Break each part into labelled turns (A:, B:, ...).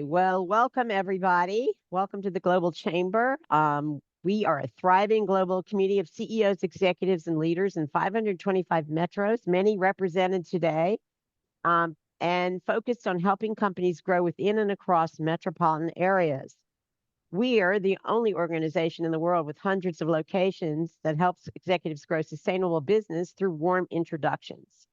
A: Well, welcome everybody. Welcome to the Global Chamber. We are a thriving global community of CEOs, executives, and leaders in 525 metros, many represented today, and focused on helping companies grow within and across metropolitan areas. We are the only organization in the world with hundreds of locations that helps executives grow sustainable business through warm introductions.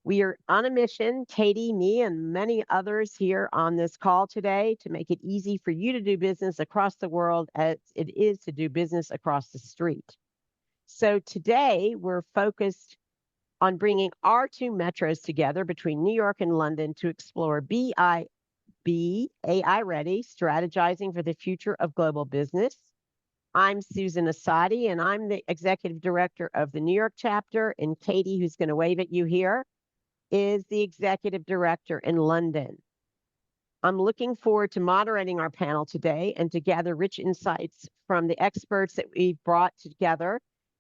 A: We are on a mission, Katie, me, and many others here on this call today to make it easy for you to do business across the world as it is to do business across the street. So today we're focused on bringing our two metros together between New York and London to explore BIB, AI Ready, strategizing for the future of global business. I'm Susan Assadi, and I'm the executive director of the New York chapter, and Katie, who's going to wave at you here, is the executive director in London. I'm looking forward to moderating our panel today and to gather rich insights from the experts that we've brought together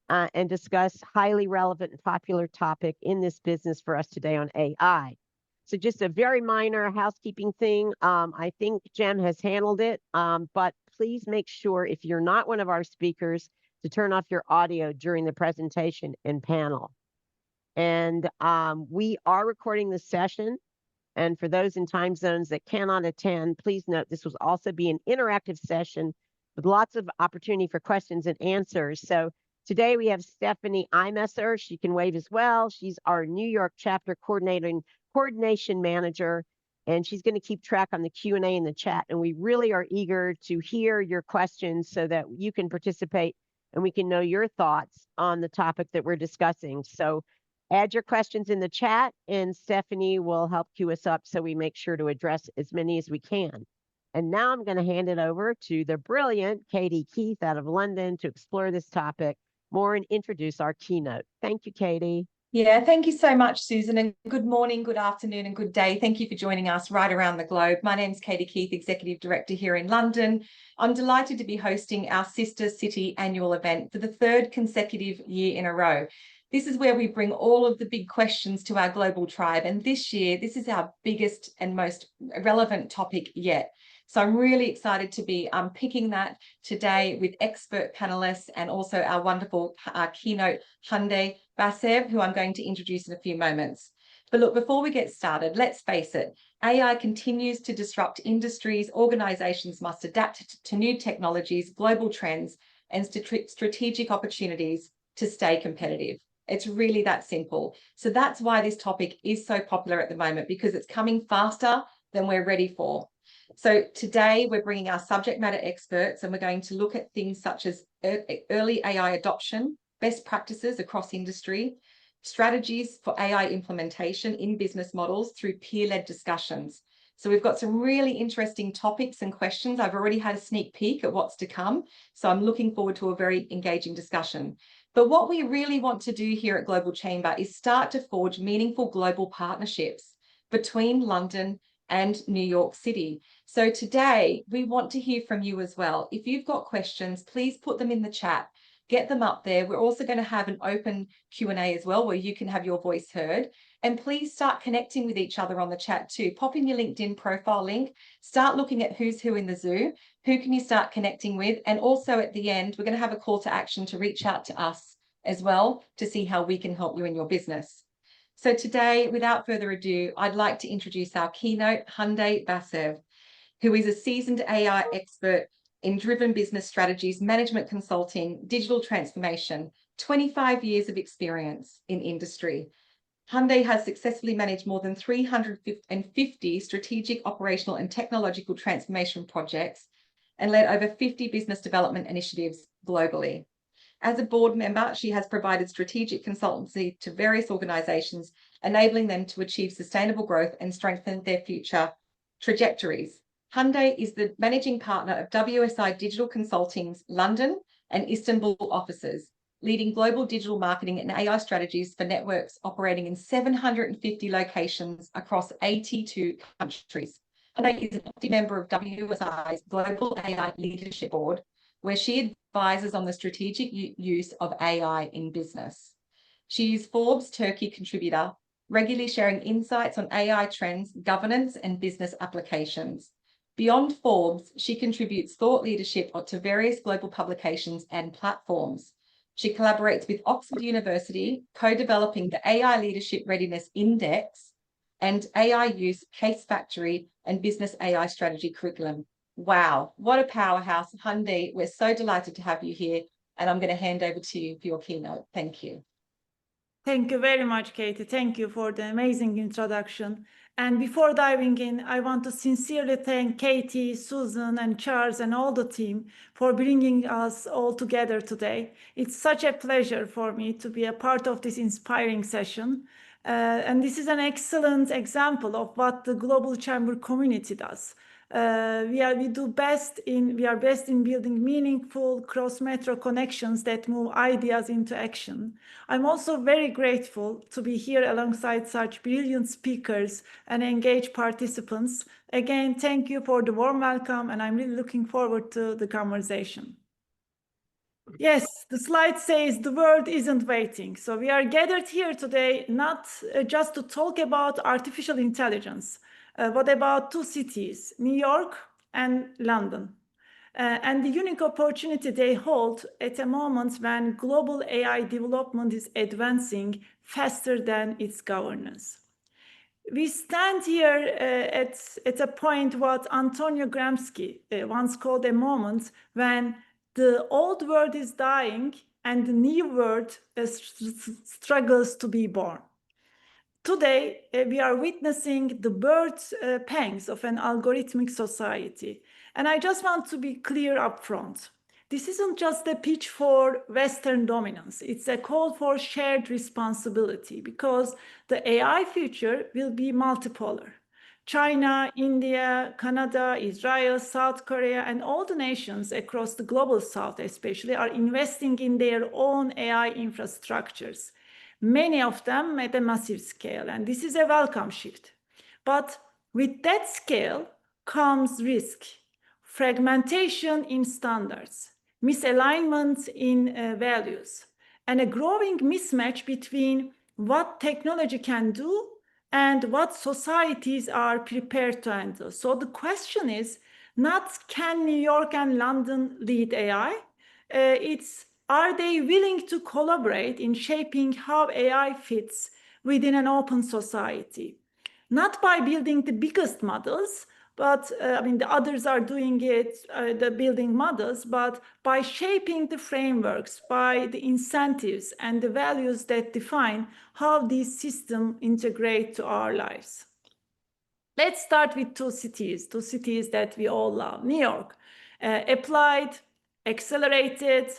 A: and discuss highly relevant and popular topic in this business for us today on AI. So just a very minor housekeeping thing. I think Jem has handled it, but please make sure if you're not one of our speakers to turn off your audio during the presentation and panel. And we are recording this session. And for those in time zones that cannot attend, please note this will also be an interactive session with lots of opportunity for questions and answers. So today we have Stephanie Imesser. She can wave as well. She's our New York chapter coordination manager, and she's going to keep track on the Q&A in the chat. And we really are eager to hear your questions so that you can participate and we can know your thoughts on the topic that we're discussing. So add your questions in the chat, and Stephanie will help queue us up so we make sure to address as many as we can. And now I'm going to hand it over to the brilliant Katie Keith out of London to explore this topic more and introduce our keynote. Thank you, Katie.
B: Yeah, thank you so much, Susan, and good morning, good afternoon, and good day. Thank you for joining us right around the globe. My name is Katie Keith, Executive Director here in London. I'm delighted to be hosting our Sister City annual event for the third consecutive year in a row. This is where we bring all of the big questions to our global tribe. And this year, this is our biggest and most relevant topic yet. So I'm really excited to be unpicking that today with expert panelists and also our wonderful keynote, Hande Basev, who I'm going to introduce in a few moments. But look, before we get started, let's face it, AI continues to disrupt industries. Organizations must adapt to new technologies, global trends, and strategic opportunities to stay competitive. It's really that simple. So that's why this topic is so popular at the moment, because it's coming faster than we're ready for. So today we're bringing our subject matter experts, and we're going to look at things such as early AI adoption, best practices across industry, strategies for AI implementation in business models through peer-led discussions. So we've got some really interesting topics and questions. I've already had a sneak peek at what's to come, so I'm looking forward to a very engaging discussion. But what we really want to do here at Global Chamber is start to forge meaningful global partnerships between London and New York City. So today we want to hear from you as well. If you've got questions, please put them in the chat, get them up there. We're also going to have an open Q&A as well, where you can have your voice heard. And please start connecting with each other on the chat too. Pop in your LinkedIn profile link, start looking at who's who in the zoo, who can you start connecting with? And also at the end, we're going to have a call to action to reach out to us as well to see how we can help you in your business. So today, without further ado, I'd like to introduce our keynote, Hande Basev, who is a seasoned AI expert in driven business strategies, management consulting, digital transformation, 25 years of experience in industry. Hande has successfully managed more than 350 strategic, operational, and technological transformation projects and led over 50 business development initiatives globally. As a board member, she has provided strategic consultancy to various organizations, enabling them to achieve sustainable growth and strengthen their future trajectories. Hande is the managing partner of WSI Digital Consulting's London and Istanbul offices, leading global digital marketing and AI strategies for networks operating in 750 locations across 82 countries. Hande is an active member of WSI's Global AI Leadership Board, where she advises on the strategic use of AI in business. She is Forbes Turkey contributor, regularly sharing insights on AI trends, governance, and business applications. Beyond Forbes, she contributes thought leadership to various global publications and platforms. She collaborates with Oxford University, co-developing the AI Leadership Readiness Index and AI Use Case Factory and Business AI Strategy Curriculum. Wow, what a powerhouse. Hande, we're so delighted to have you here, and I'm going to hand over to you for your keynote. Thank you.
C: Thank you very much, Katie. Thank you for the amazing introduction. And before diving in, I want to sincerely thank Katie, Susan, and Charles, and all the team for bringing us all together today. It's such a pleasure for me to be a part of this inspiring session. And this is an excellent example of what the Global Chamber community does. We are best in building meaningful cross-metro connections that move ideas into action. I'm also very grateful to be here alongside such brilliant speakers and engaged participants. Again, thank you for the warm welcome, and I'm really looking forward to the conversation. Yes, the slide says the world isn't waiting. So we are gathered here today not just to talk about artificial intelligence, but about two cities, New York and London, and the unique opportunity they hold at a moment when global AI development is advancing faster than its governance. We stand here at a point what Antonio Gramsci once called a moment when the old world is dying and the new world struggles to be born. Today, we are witnessing the birth pangs of an algorithmic society. And I just want to be clear up front. This isn't just a pitch for Western dominance. It's a call for shared responsibility because the AI future will be multipolar. China, India, Canada, Israel, South Korea, and all the nations across the global South especially are investing in their own AI infrastructures. Many of them at a massive scale, and this is a welcome shift. But with that scale comes risk, fragmentation in standards, misalignment in values, and a growing mismatch between what technology can do and what societies are prepared to handle. So the question is not can New York and London lead AI? It's are they willing to collaborate in shaping how AI fits within an open society? Not by building the biggest models, but the others are doing it, the building models, but by shaping the frameworks, by the incentives and the values that define how these systems integrate to our lives. Let's start with two cities that we all love. New York, applied, accelerated,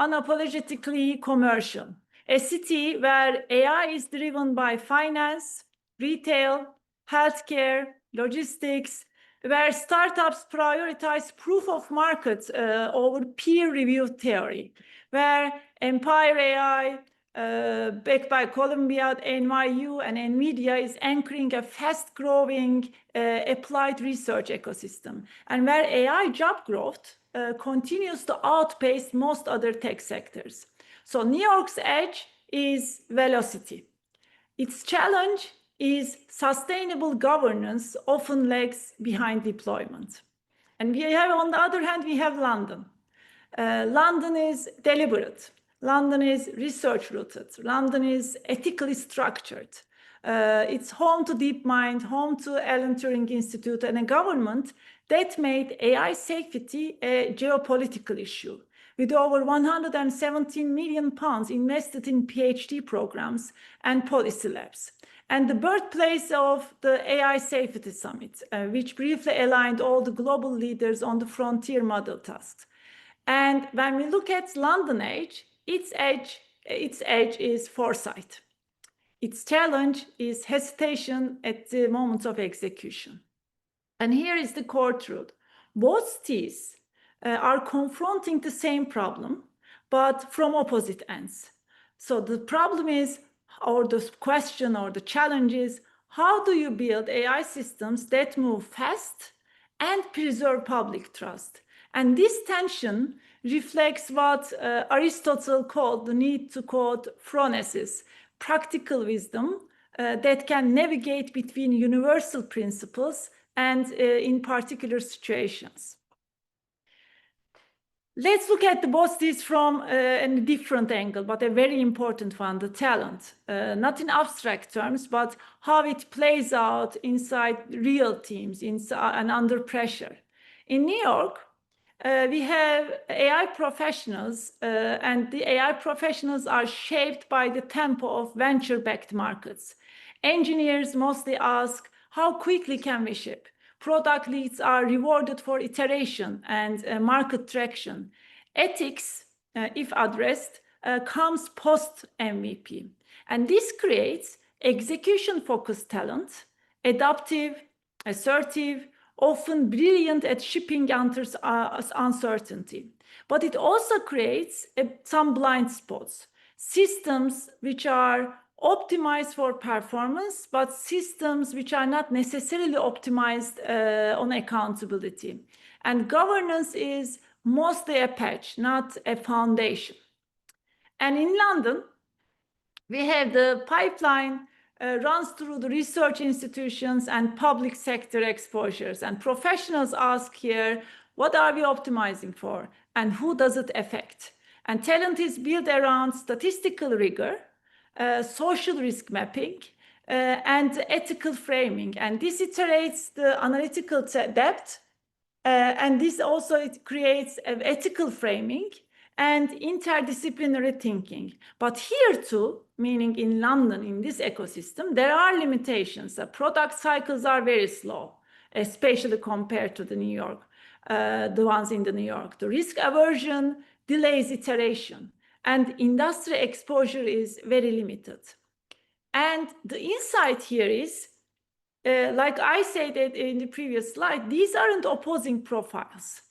C: unapologetically commercial, a city where AI is driven by finance, retail, healthcare, logistics, where startups prioritize proof of market over peer-reviewed theory, where Empire AI, backed by Columbia, NYU, and NVIDIA is anchoring a fast-growing applied research ecosystem, and where AI job growth continues to outpace most other tech sectors. So New York's edge is velocity. Its challenge is sustainable governance often lags behind deployment. And we have, on the other hand, we have London. London is deliberate. London is research-rooted. London is ethically structured. It's home to DeepMind, home to Alan Turing Institute, and a government that made AI safety a geopolitical issue, with over £117 million invested in PhD programs and policy labs, and the birthplace of the AI Safety Summit, which briefly aligned all the global leaders on the frontier model task. And when we look at London edge, its edge is foresight. Its challenge is hesitation at the moment of execution. And here is the core truth. Both cities are confronting the same problem, but from opposite ends. So the problem is, or the question or the challenge is, how do you build AI systems that move fast and preserve public trust? And this tension reflects what Aristotle called the need to quote phronesis, practical wisdom that can navigate between universal principles and in particular situations. Let's look at both these from a different angle, but a very important one, the talent. Not in abstract terms, but how it plays out inside real teams and under pressure. In New York, we have AI professionals, and the AI professionals are shaped by the tempo of venture-backed markets. Engineers mostly ask, how quickly can we ship? Product leads are rewarded for iteration and market traction. Ethics, if addressed, comes post-MVP. And this creates execution-focused talent, adaptive, assertive, often brilliant at shipping under uncertainty. But it also creates some blind spots. Systems which are optimized for performance, but systems which are not necessarily optimized on accountability. And governance is mostly a patch, not a foundation. And in London, we have the pipeline runs through the research institutions and public sector exposures. And professionals ask here, what are we optimizing for? And who does it affect? And talent is built around statistical rigor, social risk mapping, and ethical framing. And this iterates the analytical depth, and this also it creates an ethical framing and interdisciplinary thinking. But here too, meaning in London, in this ecosystem, there are limitations. The product cycles are very slow, especially compared to the New York, the ones in the New York. The risk aversion delays iteration, and industry exposure is very limited. And the insight here is, like I said in the previous slide, these aren't opposing profiles.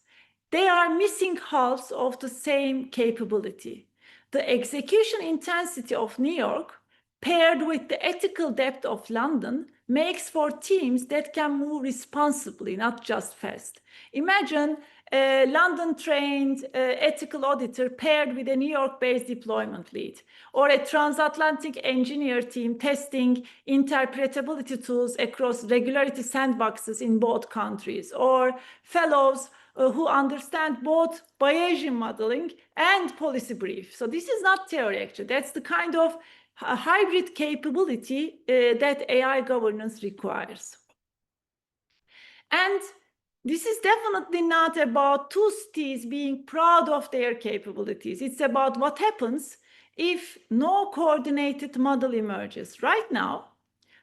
C: They are missing halves of the same capability. The execution intensity of New York paired with the ethical depth of London makes for teams that can move responsibly, not just fast. Imagine a London-trained ethical auditor paired with a New York-based deployment lead, or a transatlantic engineer team testing interpretability tools across regularity sandboxes in both countries, or fellows who understand both Bayesian modeling and policy brief. So this is not theory, actually. That's the kind of hybrid capability that AI governance requires. And this is definitely not about two cities being proud of their capabilities. It's about what happens if no coordinated model emerges. Right now,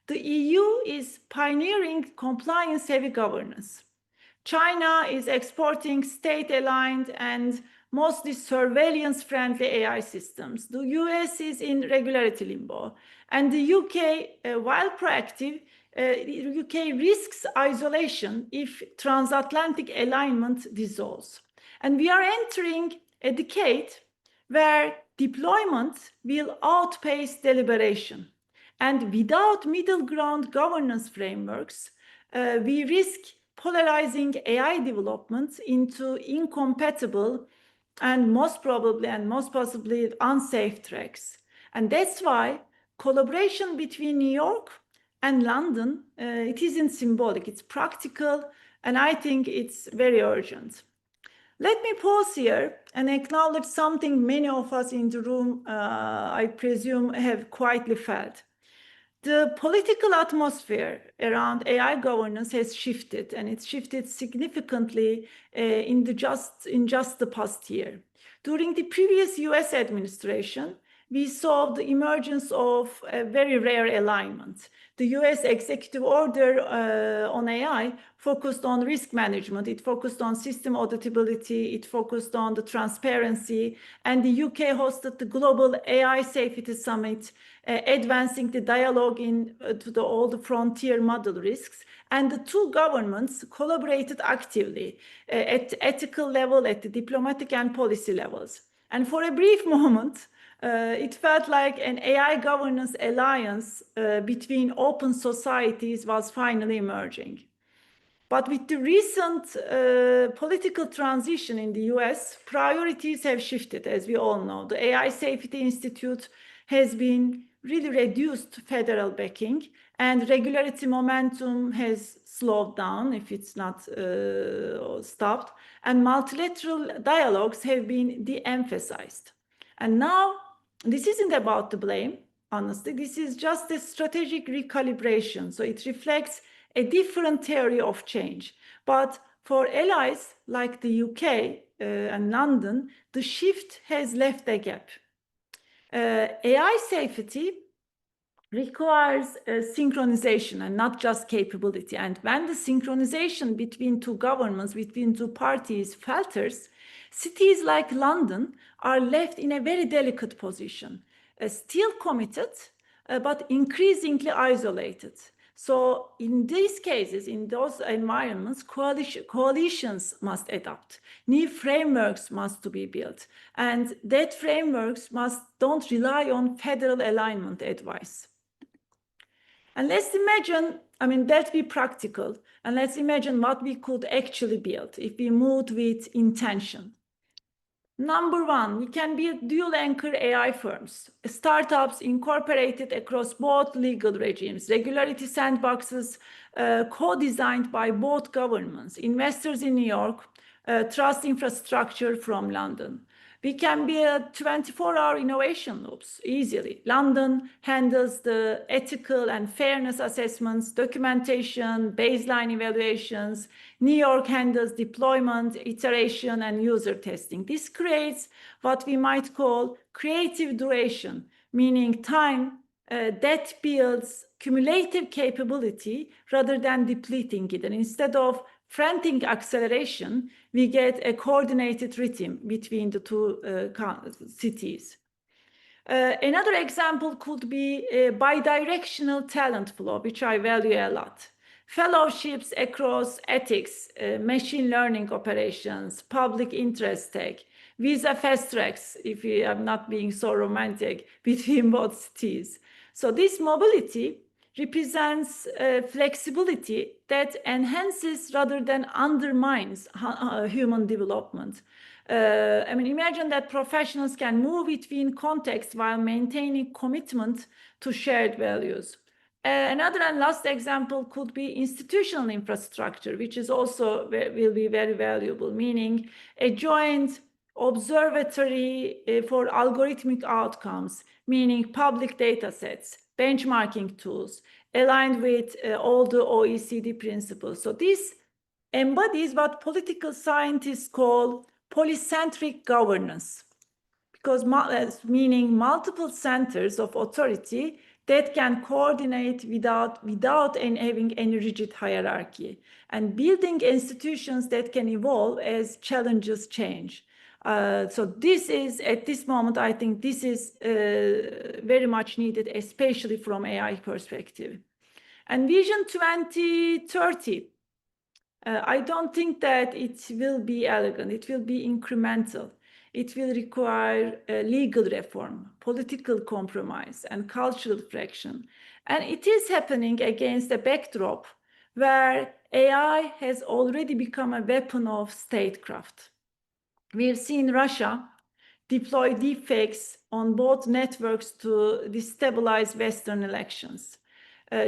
C: the EU is pioneering compliance-heavy governance. China is exporting state-aligned and mostly surveillance-friendly AI systems. The US is in regularity limbo. And the UK, while proactive, the UK risks isolation if transatlantic alignment dissolves. And we are entering a decade where deployment will outpace deliberation. And without middle ground governance frameworks, we risk polarizing AI development into incompatible and most probably and most possibly unsafe tracks. And that's why collaboration between New York and London, it isn't symbolic, it's practical, and I think it's very urgent. Let me pause here and acknowledge something many of us in the room, I presume, have quietly felt. The political atmosphere around AI governance has shifted, and it's shifted significantly in just the past year. During the previous US administration, we saw the emergence of a very rare alignment. The US executive order on AI focused on risk management, it focused on system auditability, it focused on the transparency, and the UK hosted the Global AI Safety Summit, advancing the dialogue to all the frontier model risks. And the two governments collaborated actively at ethical level, at the diplomatic and policy levels. And for a brief moment, it felt like an AI governance alliance between open societies was finally emerging. But with the recent political transition in the US, priorities have shifted, as we all know. The AI Safety Institute has been really reduced federal backing, and regularity momentum has slowed down if it's not stopped, and multilateral dialogues have been de-emphasized. And now, this isn't about the blame, honestly. This is just a strategic recalibration. So it reflects a different theory of change. But for allies like the UK and London, the shift has left a gap. AI safety requires synchronization and not just capability. And when the synchronization between two governments, between two parties falters, cities like London are left in a very delicate position, still committed, but increasingly isolated. So in these cases, in those environments, coalitions must adapt. New frameworks must be built. And that frameworks don't rely on federal alignment advice. And let's imagine, let's be practical, and let's imagine what we could actually build if we moved with intention. Number one, we can build dual anchor AI firms, startups incorporated across both legal regimes, regularity sandboxes co-designed by both governments, investors in New York, trust infrastructure from London. We can build 24-hour innovation loops easily. London handles the ethical and fairness assessments, documentation, baseline evaluations. New York handles deployment, iteration, and user testing. This creates what we might call creative duration, meaning time that builds cumulative capability rather than depleting it. And instead of frantic acceleration, we get a coordinated rhythm between the two cities. Another example could be a bidirectional talent flow, which I value a lot. Fellowships across ethics, machine learning operations, public interest tech, visa fast tracks, if I'm not being so romantic, between both cities. So this mobility represents flexibility that enhances rather than undermines human development. Imagine that professionals can move between contexts while maintaining commitment to shared values. Another and last example could be institutional infrastructure, which is also will be very valuable, meaning a joint observatory for algorithmic outcomes, meaning public data sets, benchmarking tools, aligned with all the OECD principles. So this embodies what political scientists call polycentric governance, because meaning multiple centers of authority that can coordinate without having any rigid hierarchy, and building institutions that can evolve as challenges change. So this is, at this moment, I think this is very much needed, especially from AI perspective. And Vision 2030, I don't think that it will be elegant. It will be incremental. It will require legal reform, political compromise, and cultural friction. And it is happening against a backdrop where AI has already become a weapon of statecraft. We have seen Russia deploy deepfakes on both networks to destabilize Western elections.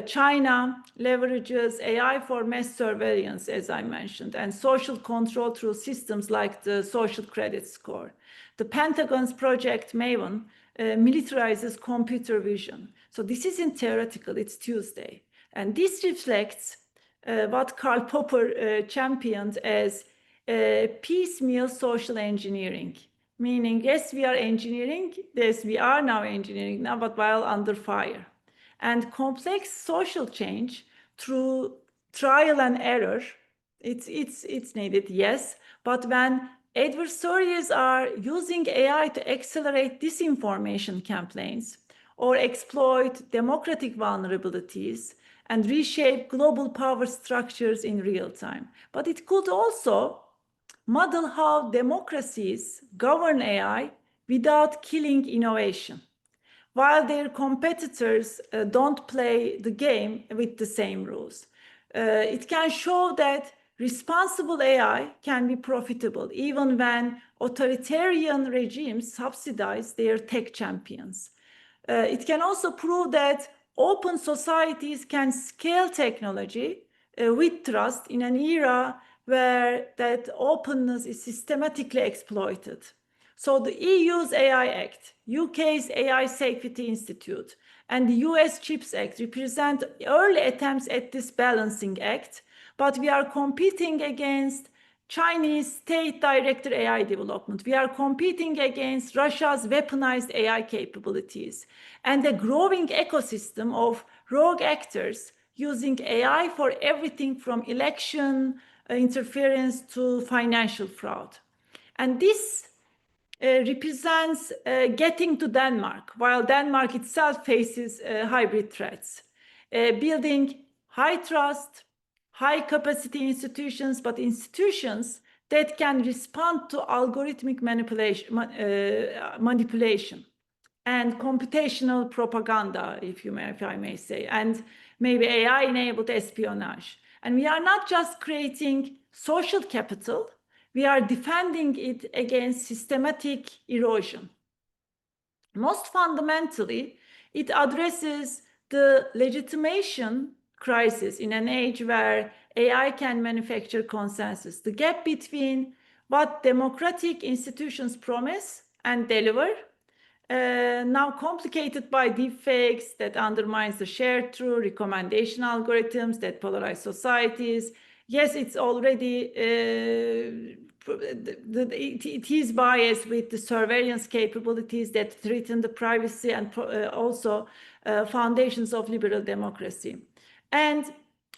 C: China leverages AI for mass surveillance, as I mentioned, and social control through systems like the social credit score. The Pentagon's Project Maven militarizes computer vision. So this isn't theoretical, it's Tuesday. And this reflects what Karl Popper championed as piecemeal social engineering, meaning, yes, we are engineering, yes, we are now engineering now, but while under fire. And complex social change through trial and error, it's needed, yes, but when adversaries are using AI to accelerate disinformation campaigns or exploit democratic vulnerabilities and reshape global power structures in real time. But it could also model how democracies govern AI without killing innovation, while their competitors don't play the game with the same rules. It can show that responsible AI can be profitable, even when authoritarian regimes subsidize their tech champions. It can also prove that open societies can scale technology with trust in an era where that openness is systematically exploited. So the EU's AI Act, UK's AI Safety Institute, and the US CHIPS Act represent early attempts at this balancing act, but we are competing against Chinese state-directed AI development. We are competing against Russia's weaponized AI capabilities and a growing ecosystem of rogue actors using AI for everything from election interference to financial fraud. And this represents getting to Denmark, while Denmark itself faces hybrid threats, building high trust, high capacity institutions, but institutions that can respond to algorithmic manipulation and computational propaganda, if I may say, and maybe AI-enabled espionage. And we are not just creating social capital, we are defending it against systematic erosion. Most fundamentally, it addresses the legitimation crisis in an age where AI can manufacture consensus. The gap between what democratic institutions promise and deliver, now complicated by deepfakes that undermines the shared truth, recommendation algorithms that polarize societies. Yes, it's already, it is biased with the surveillance capabilities that threaten the privacy and also foundations of liberal democracy. And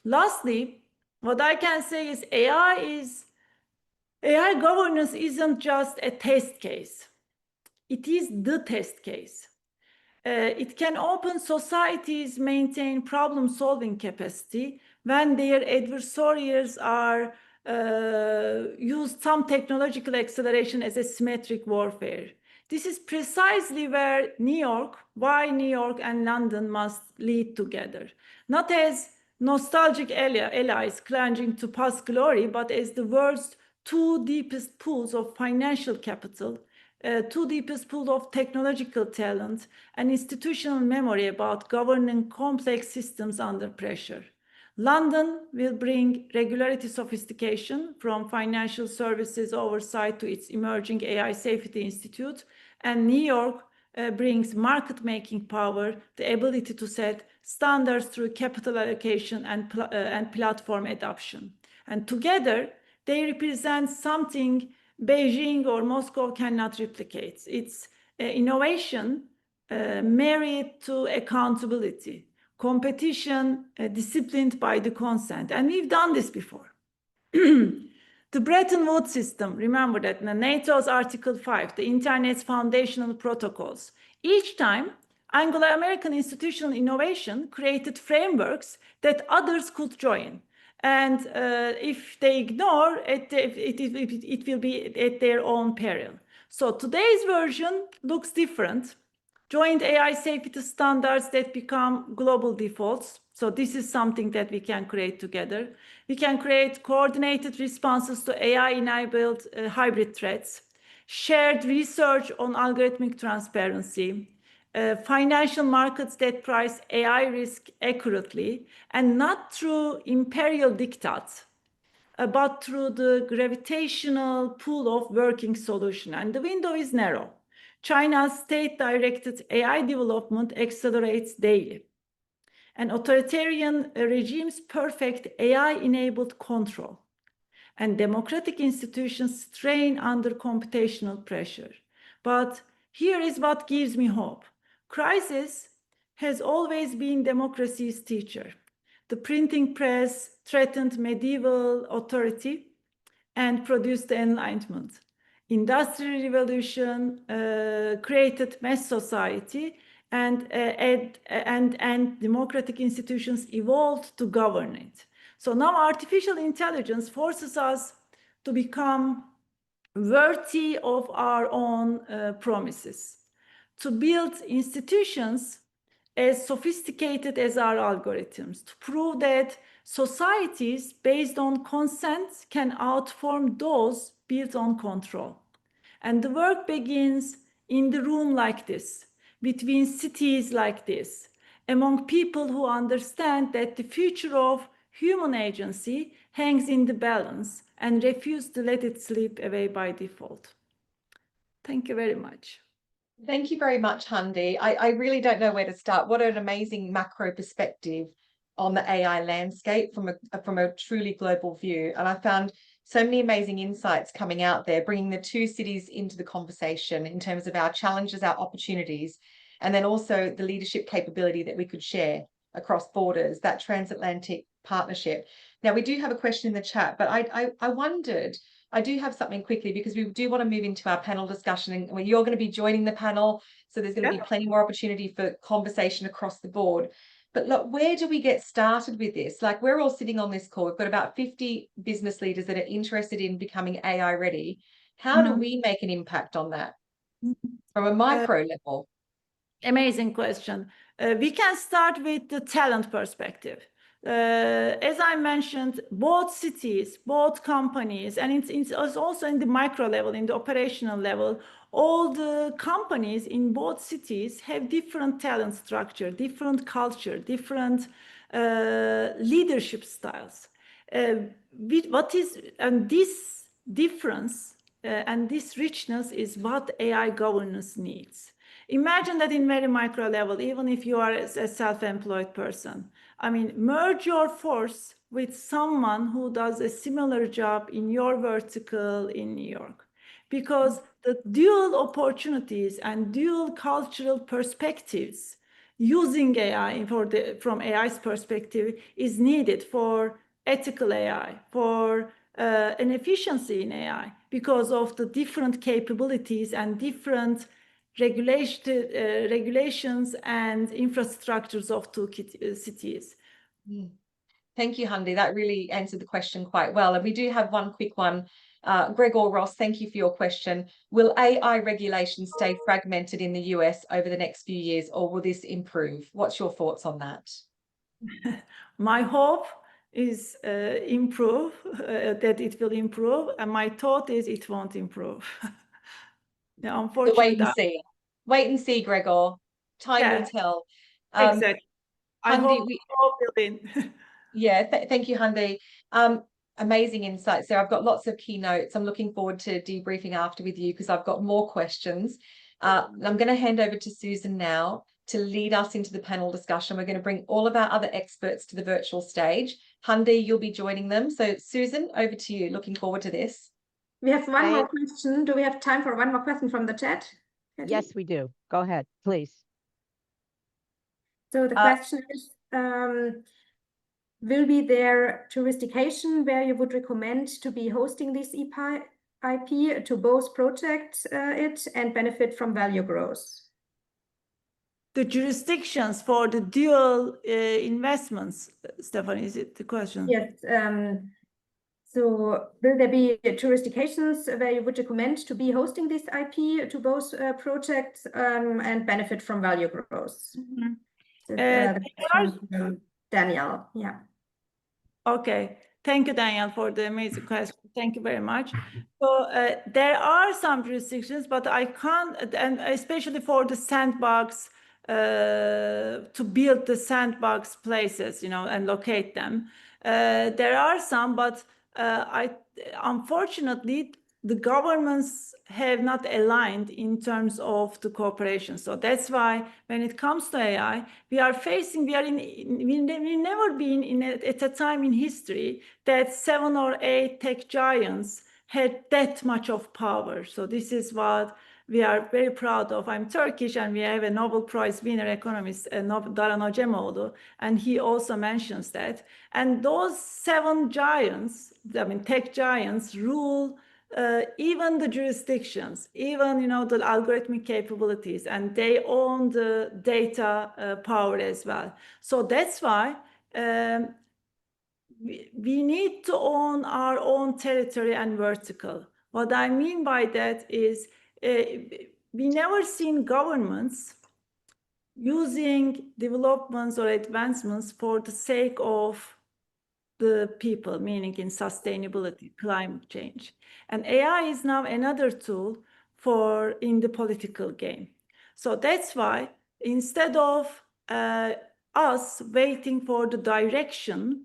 C: lastly, what I can say is AI governance isn't just a test case. It is the test case. It can open societies maintain problem-solving capacity when their adversaries are use some technological acceleration as a symmetric warfare. This is precisely why New York and London must lead together, not as nostalgic allies clinging to past glory, but as the world's two deepest pools of financial capital, two deepest pools of technological talent, and institutional memory about governing complex systems under pressure. London will bring regulatory sophistication from financial services oversight to its emerging AI Safety Institute, and New York brings market-making power, the ability to set standards through capital allocation and platform adoption. And together, they represent something Beijing or Moscow cannot replicate. It's innovation married to accountability, competition disciplined by the consent. And we've done this before. The Bretton Woods system, remember that, NATO's Article 5, the Internet's foundational protocols. Each time, Anglo-American institutional innovation created frameworks that others could join. And if they ignore it, it will be at their own peril. So today's version looks different. Joint AI safety standards that become global defaults. So this is something that we can create together. We can create coordinated responses to AI-enabled hybrid threats, shared research on algorithmic transparency, financial markets that price AI risk accurately, and not through imperial diktats, but through the gravitational pull of working solution. And the window is narrow. China's state-directed AI development accelerates daily. And authoritarian regimes perfect AI-enabled control. And democratic institutions strain under computational pressure. But here is what gives me hope. Crisis has always been democracy's teacher. The printing press threatened medieval authority and produced the Enlightenment. Industrial revolution created mass society, and democratic institutions evolved to govern it. So now artificial intelligence forces us to become worthy of our own promises, to build institutions as sophisticated as our algorithms, to prove that societies based on consent can outperform those built on control. And the work begins in the room like this, between cities like this, among people who understand that the future of human agency hangs in the balance and refuse to let it slip away by default. Thank you very much.
B: Thank you very much, Hande. I really don't know where to start. What an amazing macro perspective on the AI landscape from a truly global view. And I found so many amazing insights coming out there, bringing the two cities into the conversation in terms of our challenges, our opportunities, and then also the leadership capability that we could share across borders, that transatlantic partnership. Now, we do have a question in the chat, but I wondered, I do have something quickly because we do want to move into our panel discussion, and you're going to be joining the panel, so there's going to be plenty more opportunity for conversation across the board. But look, where do we get started with this? Like, we're all sitting on this call. We've got about 50 business leaders that are interested in becoming AI ready. How do we make an impact on that from a micro level?
C: Amazing question. We can start with the talent perspective. As I mentioned, both cities, both companies, and it's also in the micro level, in the operational level, all the companies in both cities have different talent structure, different culture, different leadership styles. And this difference and this richness is what AI governance needs. Imagine that in very micro level, even if you are a self-employed person, I mean, merge your force with someone who does a similar job in your vertical in New York, because the dual opportunities and dual cultural perspectives using AI from AI's perspective is needed for ethical AI, for an efficiency in AI, because of the different capabilities and different regulations and infrastructures of two cities.
B: Thank you, Hande. That really answered the question quite well. And we do have one quick one. Gregor Ross, thank you for your question. Will AI regulations stay fragmented in the US over the next few years, or will this improve? What's your thoughts on that?
C: My hope is that it will improve, and my thought is it won't improve. Yeah, unfortunately,
B: wait and see. Wait and see, Gregor. Time will tell.
C: Exactly. I
B: Hande,
C: hope we all will win.
B: Yeah, thank you, Hande. Amazing insights there. I've got lots of keynotes. I'm looking forward to debriefing after with you because I've got more questions. I'm going to hand over to Susan now to lead us into the panel discussion. We're going to bring all of our other experts to the virtual stage. Hande, you'll be joining them. So Susan, over to you. Looking forward to this.
D: We have one more question. Do we have time for one more question from the chat?
A: Yes, we do. Go ahead, please.
D: So the question is, will be there jurisdiction where you would recommend to be hosting this IP to both project it and benefit from value growth?
C: The jurisdictions for the dual investments, Stephanie, is it the question?
D: Yes. So will there be jurisdictions where you would recommend to be hosting this IP to both projects and benefit from value growth? Danielle, yeah.
C: Okay, thank you, Danielle, for the amazing question. Thank you very much. So there are some jurisdictions, but I can't, and especially for the sandbox, to build the sandbox places, and locate them. There are some, but unfortunately, the governments have not aligned in terms of the cooperation. So that's why when it comes to AI, we've never been at a time in history that 7 or 8 tech giants had that much of power. So this is what we are very proud of. I'm Turkish, and we have a Nobel Prize winner economist, Daran Ocemoğlu, and he also mentions that. And those 7 giants, tech giants, rule even the jurisdictions, even the algorithmic capabilities, and they own the data power as well. So that's why we need to own our own territory and vertical. What I mean by that is we never seen governments using developments or advancements for the sake of the people, meaning in sustainability, climate change. And AI is now another tool in the political game. So that's why instead of us waiting for the direction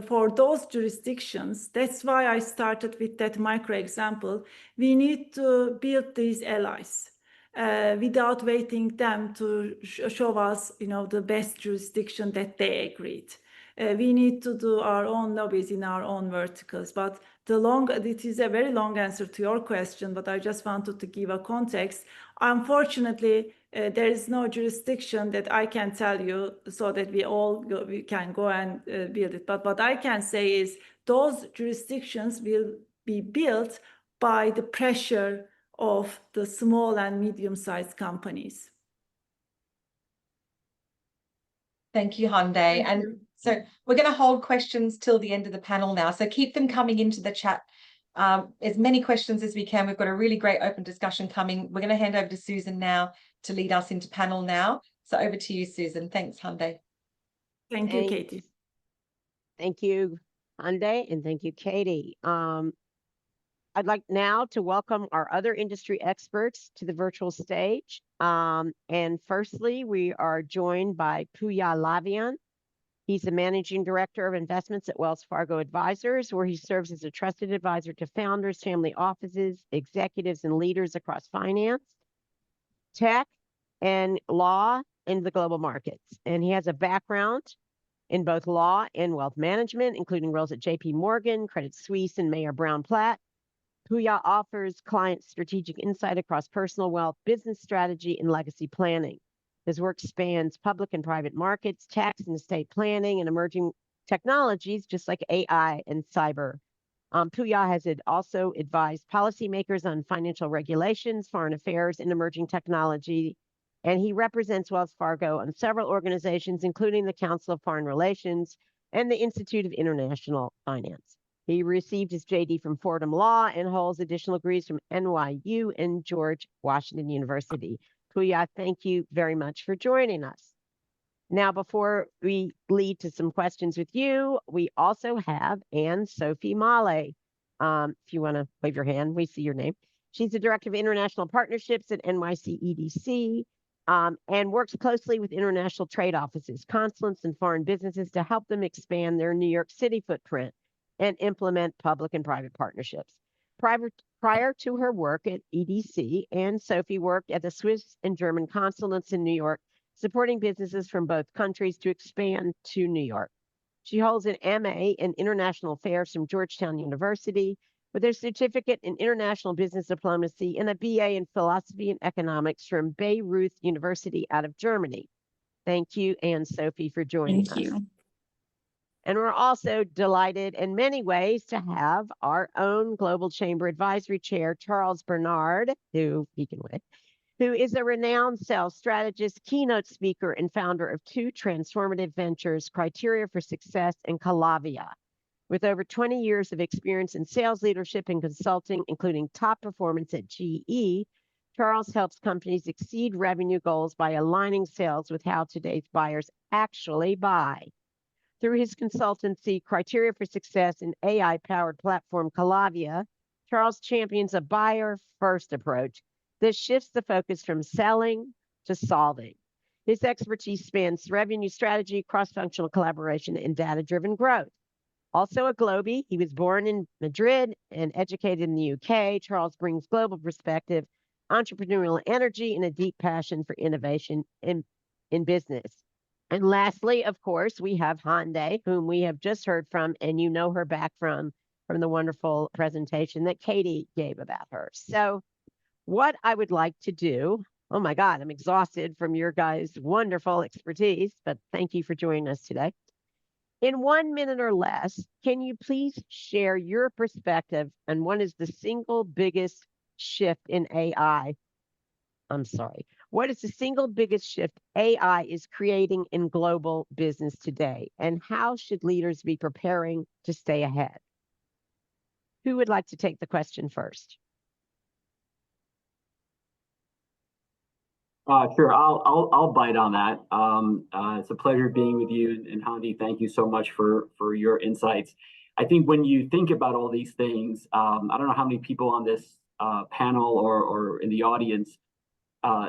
C: for those jurisdictions. That's why I started with that micro example. We need to build these allies without waiting them to show us, the best jurisdiction that they agreed. We need to do our own lobbies in our own verticals. But it is a very long answer to your question, but I just wanted to give a context. Unfortunately, there is no jurisdiction that I can tell you so that we can go and build it. But what I can say is those jurisdictions will be built by the pressure of the small and medium-sized companies.
B: Thank you, Hande. So we're going to hold questions till the end of the panel now. So keep them coming into the chat. As many questions as we can. We've got a really great open discussion coming. We're going to hand over to Susan now to lead us into panel now. So over to you, Susan. Thanks, Hande.
C: Thank you, Katie.
A: Thank you, Hande, and thank you, Katie. I'd like now to welcome our other industry experts to the virtual stage. And firstly, we are joined by Pouya Lavian. He's the Managing Director of Investments at Wells Fargo Advisors, where he serves as a trusted advisor to founders, family offices, executives, and leaders across finance, tech, and law in the global markets. And he has a background in both law and wealth management, including roles at JP Morgan, Credit Suisse, and Mayer Brown Platt. Pouya offers clients strategic insight across personal wealth, business strategy, and legacy planning. His work spans public and private markets, tax and estate planning, and emerging technologies, just like AI and cyber. Pouya has also advised policymakers on financial regulations, foreign affairs, and emerging technology. And he represents Wells Fargo on several organizations, including the Council of Foreign Relations and the Institute of International Finance. He received his JD from Fordham Law and holds additional degrees from NYU and George Washington University. Pouya, thank you very much for joining us. Now, before we lead to some questions with you, we also have Anne-Sophie Mahle. If you want to wave your hand, we see your name. She's the Director of International Partnerships at NYC EDC and works closely with international trade offices, consulates, and foreign businesses to help them expand their New York City footprint and implement public and private partnerships. Prior to her work at EDC, Anne-Sophie worked at the Swiss and German consulates in New York, supporting businesses from both countries to expand to New York. She holds an MA in International Affairs from Georgetown University, with a certificate in International Business Diplomacy and a BA in Philosophy and Economics from Bayreuth University out of Germany. Thank you, Anne-Sophie, for joining us.
E: Thank you.
A: And we're also delighted in many ways to have our own Global Chamber Advisory Chair, Charles Bernard, who he can wave, who is a renowned sales strategist, keynote speaker, and founder of two transformative ventures, Criteria for Success and Calavia. With over 20 years of experience in sales leadership and consulting, including top performance at GE, Charles helps companies exceed revenue goals by aligning sales with how today's buyers actually buy. Through his consultancy, Criteria for Success, and AI-powered platform Calavia, Charles champions a buyer-first approach that shifts the focus from selling to solving. His expertise spans revenue strategy, cross-functional collaboration, and data-driven growth. Also a Globie, he was born in Madrid and educated in the UK. Charles brings global perspective, entrepreneurial energy, and a deep passion for innovation in business. And lastly, of course, we have Hande, whom we have just heard from, and you know her back from the wonderful presentation that Katie gave about her. So what I would like to do, oh my God, I'm exhausted from your guys' wonderful expertise, but thank you for joining us today. In 1 minute or less, can you please share your perspective on what is the single biggest shift in AI? What is the single biggest shift AI is creating in global business today? And how should leaders be preparing to stay ahead? Who would like to take the question first?
F: Sure, I'll bite on that. It's a pleasure being with you, and Hande, thank you so much for your insights. I think when you think about all these things, I don't know how many people on this panel or in the audience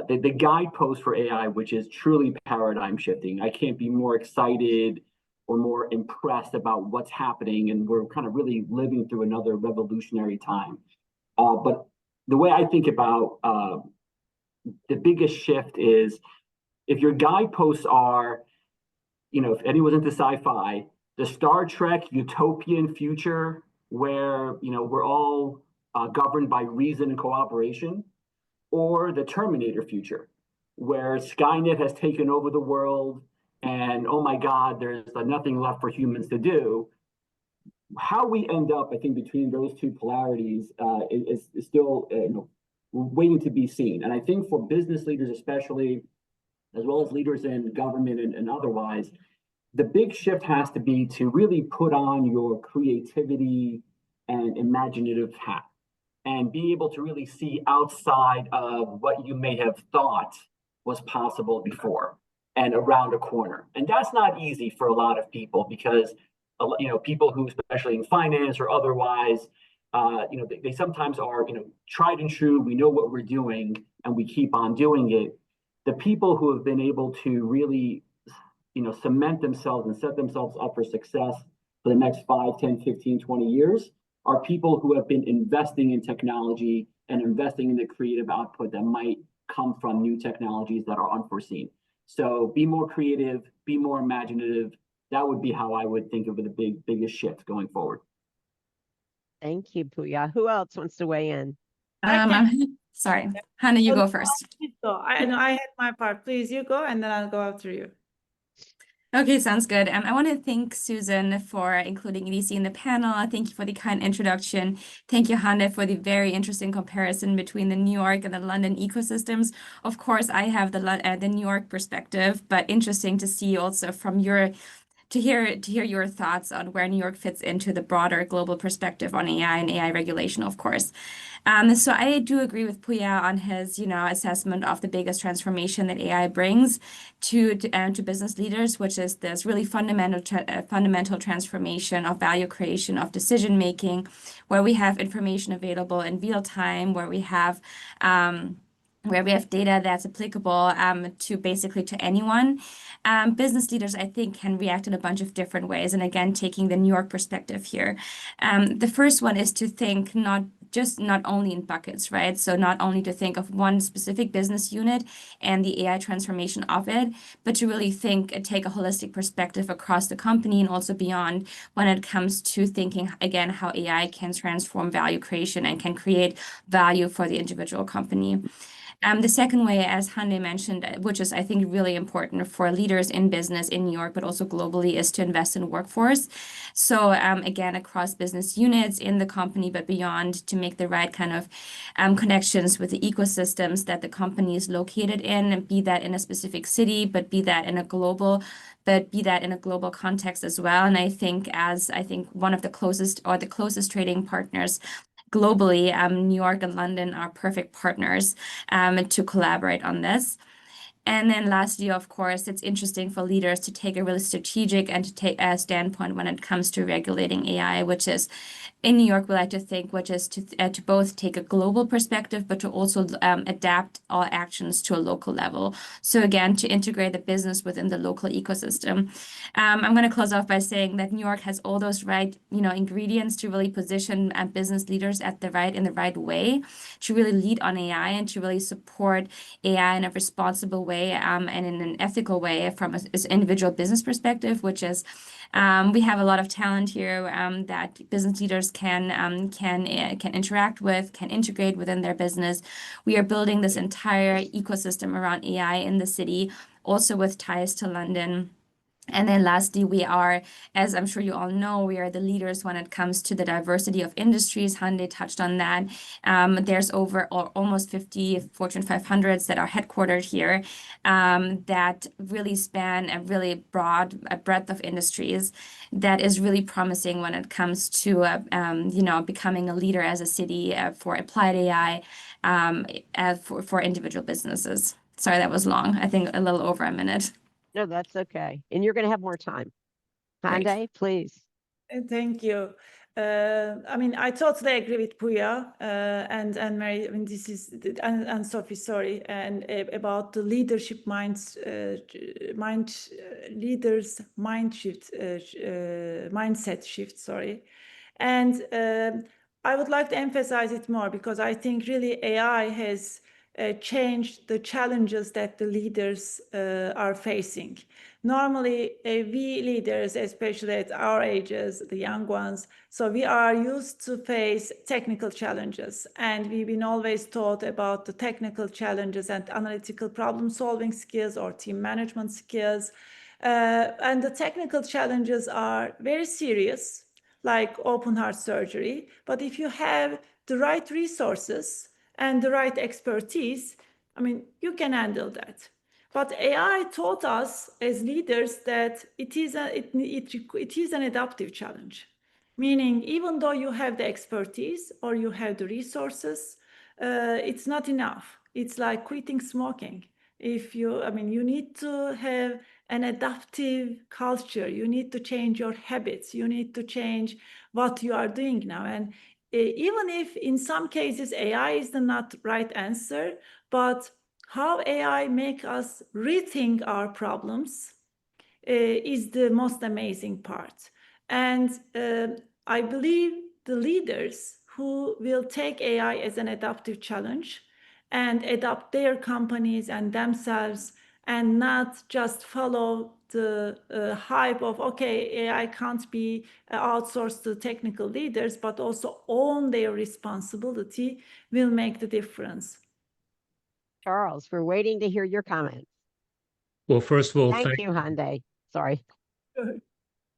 F: the guidepost for AI, which is truly paradigm shifting. I can't be more excited or more impressed about what's happening, and we're kind of really living through another revolutionary time. But the way I think about the biggest shift is, if your guideposts are, if anyone's into sci-fi, the Star Trek utopian future where, we're all governed by reason and cooperation, or the Terminator future where Skynet has taken over the world and, oh my God, there's nothing left for humans to do. How we end up, I think, between those two polarities is still waiting to be seen. And I think for business leaders especially, as well as leaders in government and otherwise, the big shift has to be to really put on your creativity and imaginative hat and be able to really see outside of what you may have thought was possible before and around a corner. And that's not easy for a lot of people, because people who, especially in finance or otherwise, they sometimes are, tried and true. We know what we're doing and we keep on doing it. The people who have been able to really, cement themselves and set themselves up for success for the next 5, 10, 15, 20 years are people who have been investing in technology and investing in the creative output that might come from new technologies that are unforeseen. So be more creative, be more imaginative. That would be how I would think of the biggest shift going forward.
A: Thank you, Pouya. Who else wants to weigh in?
E: Sorry, Hande, you go first.
C: I had my part. Please, you go, and then I'll go after you.
E: Okay, sounds good. I want to thank Susan for including EDC in the panel. Thank you for the kind introduction. Thank you, Hande, for the very interesting comparison between the New York and the London ecosystems. Of course, I have the New York perspective, but interesting to see also from to hear your thoughts on where New York fits into the broader global perspective on AI and AI regulation, of course. So I do agree with Pouya on his, assessment of the biggest transformation that AI brings to business leaders, which is this really fundamental transformation of value creation, of decision making, where we have information available in real time, where we have data that's applicable to anyone. Business leaders, I think, can react in a bunch of different ways. And again, taking the New York perspective here. The first one is to think not only in buckets, right? So not only to think of one specific business unit and the AI transformation of it, but to really take a holistic perspective across the company and also beyond when it comes to thinking, again, how AI can transform value creation and can create value for the individual company. The second way, as Hande mentioned, which is, I think, really important for leaders in business in New York, but also globally, is to invest in workforce. So again, across business units in the company, but beyond, to make the right kind of connections with the ecosystems that the company is located in, and be that in a specific city, but be that in a global context as well. And I think one of the closest trading partners globally, New York and London are perfect partners to collaborate on this. And then lastly, of course, it's interesting for leaders to take a really strategic and to take a standpoint when it comes to regulating AI, which is in New York, we like to think, which is to both take a global perspective, but to also adapt all actions to a local level. So again, to integrate the business within the local ecosystem. I'm going to close off by saying that New York has all those right, ingredients to really position business leaders in the right way, to really lead on AI and to really support AI in a responsible way and in an ethical way from an individual business perspective, which is we have a lot of talent here that business leaders can interact with, can integrate within their business. We are building this entire ecosystem around AI in the city, also with ties to London. And then lastly, we are, as I'm sure you all know, we are the leaders when it comes to the diversity of industries. Hande touched on that. There's almost 50 Fortune 500s that are headquartered here that really span a really broad breadth of industries that is really promising when it comes to becoming a leader as a city for applied AI for individual businesses. Sorry, that was long. I think a little over a minute.
A: No, that's okay. And you're going to have more time. Hande, please.
C: Thank you. I mean, I totally agree with Pouya and Mary. I mean, this is and Sophie, sorry, and about the leadership mindset shift. Sorry, and I would like to emphasize it more because I think really AI has changed the challenges that the leaders are facing. Normally, we leaders, especially at our ages, the young ones, so we are used to face technical challenges, and we've been always taught about the technical challenges and analytical problem-solving skills or team management skills. And the technical challenges are very serious, like open heart surgery. But if you have the right resources and the right expertise, I mean, you can handle that. But AI taught us as leaders that it is an adaptive challenge, meaning even though you have the expertise or you have the resources, it's not enough. It's like quitting smoking. You need to have an adaptive culture. You need to change your habits. You need to change what you are doing now. And even if in some cases AI is the not right answer, but how AI make us rethink our problems is the most amazing part. And I believe the leaders who will take AI as an adaptive challenge and adapt their companies and themselves and not just follow the hype of, okay, AI can't be outsourced to technical leaders, but also own their responsibility will make the difference.
A: Charles, we're waiting to hear your comments.
G: Well, first of all,
A: thank you, Hande. Sorry.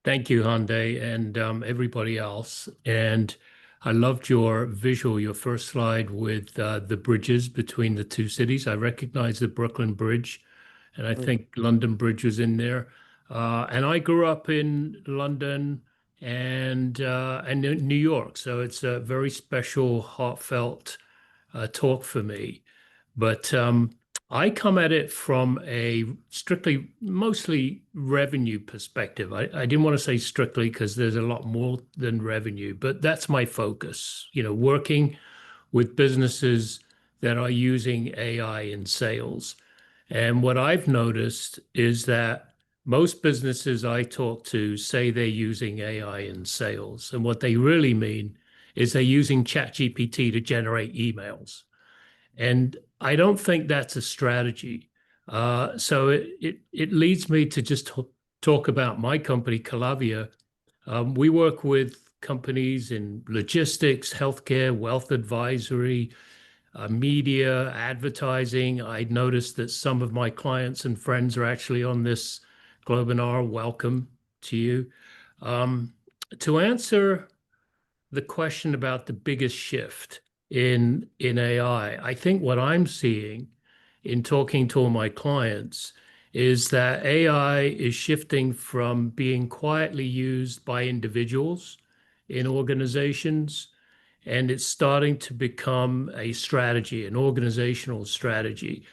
G: Thank you, Hande, and everybody else. And I loved your visual, your first slide with the bridges between the two cities. I recognize the Brooklyn Bridge, and I think London Bridge was in there. And I grew up in London and New York, so it's a very special, heartfelt talk for me. But I come at it from a mostly revenue perspective. I didn't want to say strictly because there's a lot more than revenue, but that's my focus, working with businesses that are using AI in sales. And what I've noticed is that most businesses I talk to say they're using AI in sales. And what they really mean is they're using ChatGPT to generate emails. And I don't think that's a strategy. So it leads me to just talk about my company, Calavia. We work with companies in logistics, healthcare, wealth advisory, media, advertising. I noticed that some of my clients and friends are actually on this Globinar. Welcome to you. To answer the question about the biggest shift in AI, I think what I'm seeing in talking to all my clients is that AI is shifting from being quietly used by individuals in organizations, and it's starting to become a strategy, an organizational strategy.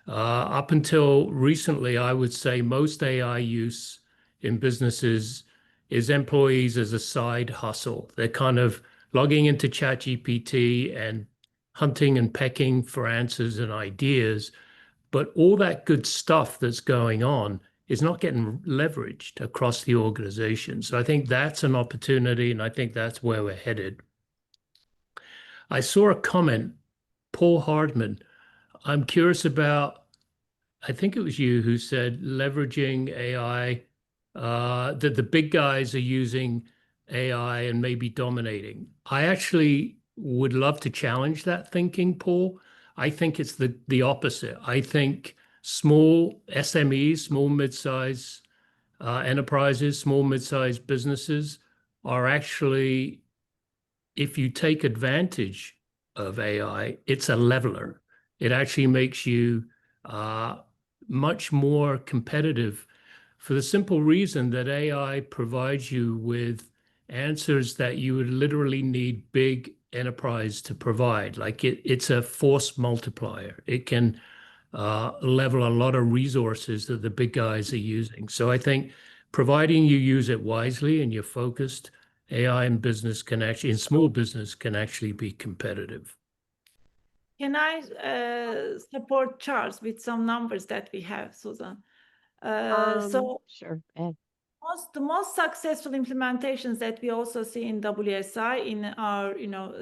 G: Up until recently, I would say most AI use in businesses is employees as a side hustle. They're kind of logging into ChatGPT and hunting and pecking for answers and ideas. But all that good stuff that's going on is not getting leveraged across the organization. So I think that's an opportunity, and I think that's where we're headed. I saw a comment, Paul Hardman. I'm curious about, I think it was you who said leveraging AI, that the big guys are using AI and maybe dominating. I actually would love to challenge that thinking, Paul. I think it's the opposite. I think small SMEs, small mid-size enterprises, small mid-size businesses are actually, if you take advantage of AI, it's a leveler. It actually makes you much more competitive for the simple reason that AI provides you with answers that you would literally need big enterprise to provide. Like it's a force multiplier. It can level a lot of resources that the big guys are using. So I think providing you use it wisely and you're focused AI in business can actually, in small business, can actually be competitive?
C: Can I support Charles with some numbers that we have, Susan?
A: Sure. Ed.
C: The most successful implementations that we also see in WSI in our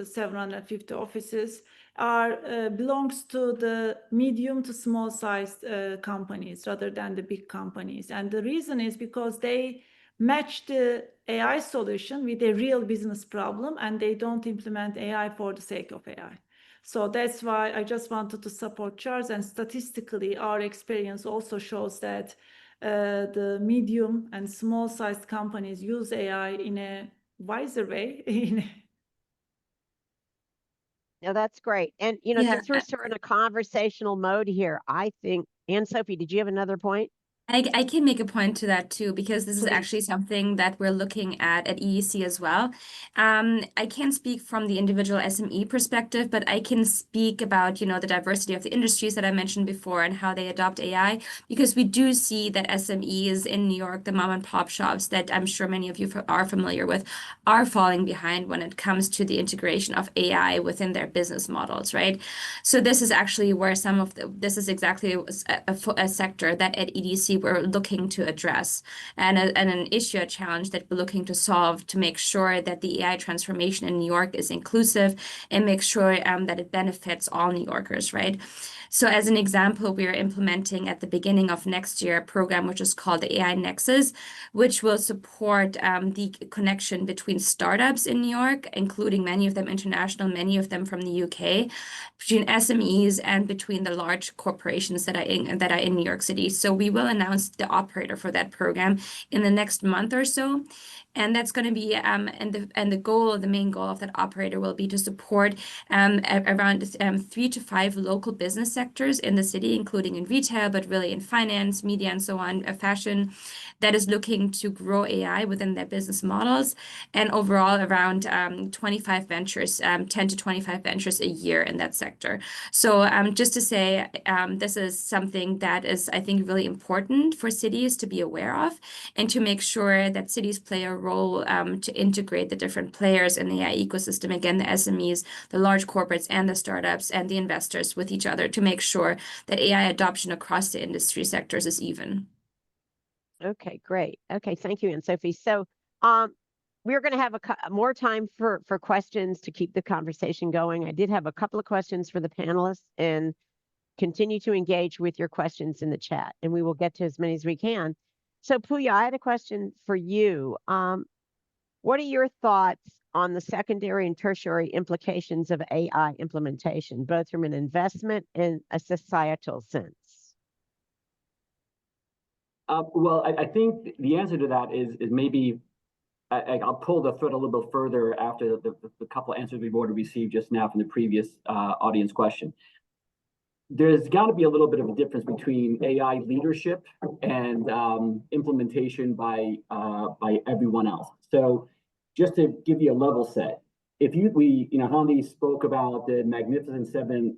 C: 750 offices belongs to the medium to small sized companies rather than the big companies. And the reason is because they match the AI solution with a real business problem, and they don't implement AI for the sake of AI. So that's why I just wanted to support Charles, and statistically our experience also shows that the medium and small sized companies use AI in a wiser way.
A: No, that's great. And,
E: Yeah,
A: since we're sort of in a conversational mode here, I think, Anne-Sophie, did you have another point?
E: I can make a point to that too, because this is
A: Please.
E: actually something that we're looking at EDC as well. I can't speak from the individual SME perspective, but I can speak about, the diversity of the industries that I mentioned before and how they adopt AI, because we do see that SMEs in New York, the mom and pop shops that I'm sure many of you are familiar with, are falling behind when it comes to the integration of AI within their business models, right? So this is actually where this is exactly a sector that at EDC we're looking to address, and an issue, a challenge that we're looking to solve to make sure that the AI transformation in New York is inclusive and make sure that it benefits all New Yorkers, right? So as an example, we are implementing at the beginning of next year a program which is called the AI Nexus, which will support the connection between startups in New York, including many of them international, many of them from the UK, between SMEs and between the large corporations that are in New York City. So we will announce the operator for that program in the next month or so. And that's going to be the main goal of that operator will be to support around 3 to 5 local business sectors in the city, including in retail, but really in finance, media, and so on, fashion, that is looking to grow AI within their business models, and overall around 25 ventures, 10 to 25 ventures a year in that sector. So just to say, this is something that is, I think, really important for cities to be aware of, and to make sure that cities play a role to integrate the different players in the AI ecosystem, again, the SMEs, the large corporates, and the startups, and the investors with each other, to make sure that AI adoption across the industry sectors is even.
A: Okay, great. Okay, thank you, Anne-Sophie. So we're going to have more time for questions to keep the conversation going. I did have a couple of questions for the panelists, and continue to engage with your questions in the chat, and we will get to as many as we can. So Pouya, I had a question for you. What are your thoughts on the secondary and tertiary implications of AI implementation, both from an investment and a societal sense?
F: Well, I think the answer to that is maybe I'll pull the thread a little bit further after the couple of answers we've already received just now from the previous audience question. There's got to be a little bit of a difference between AI leadership and implementation by everyone else. So just to give you a level set, if Hande spoke about the Magnificent Seven,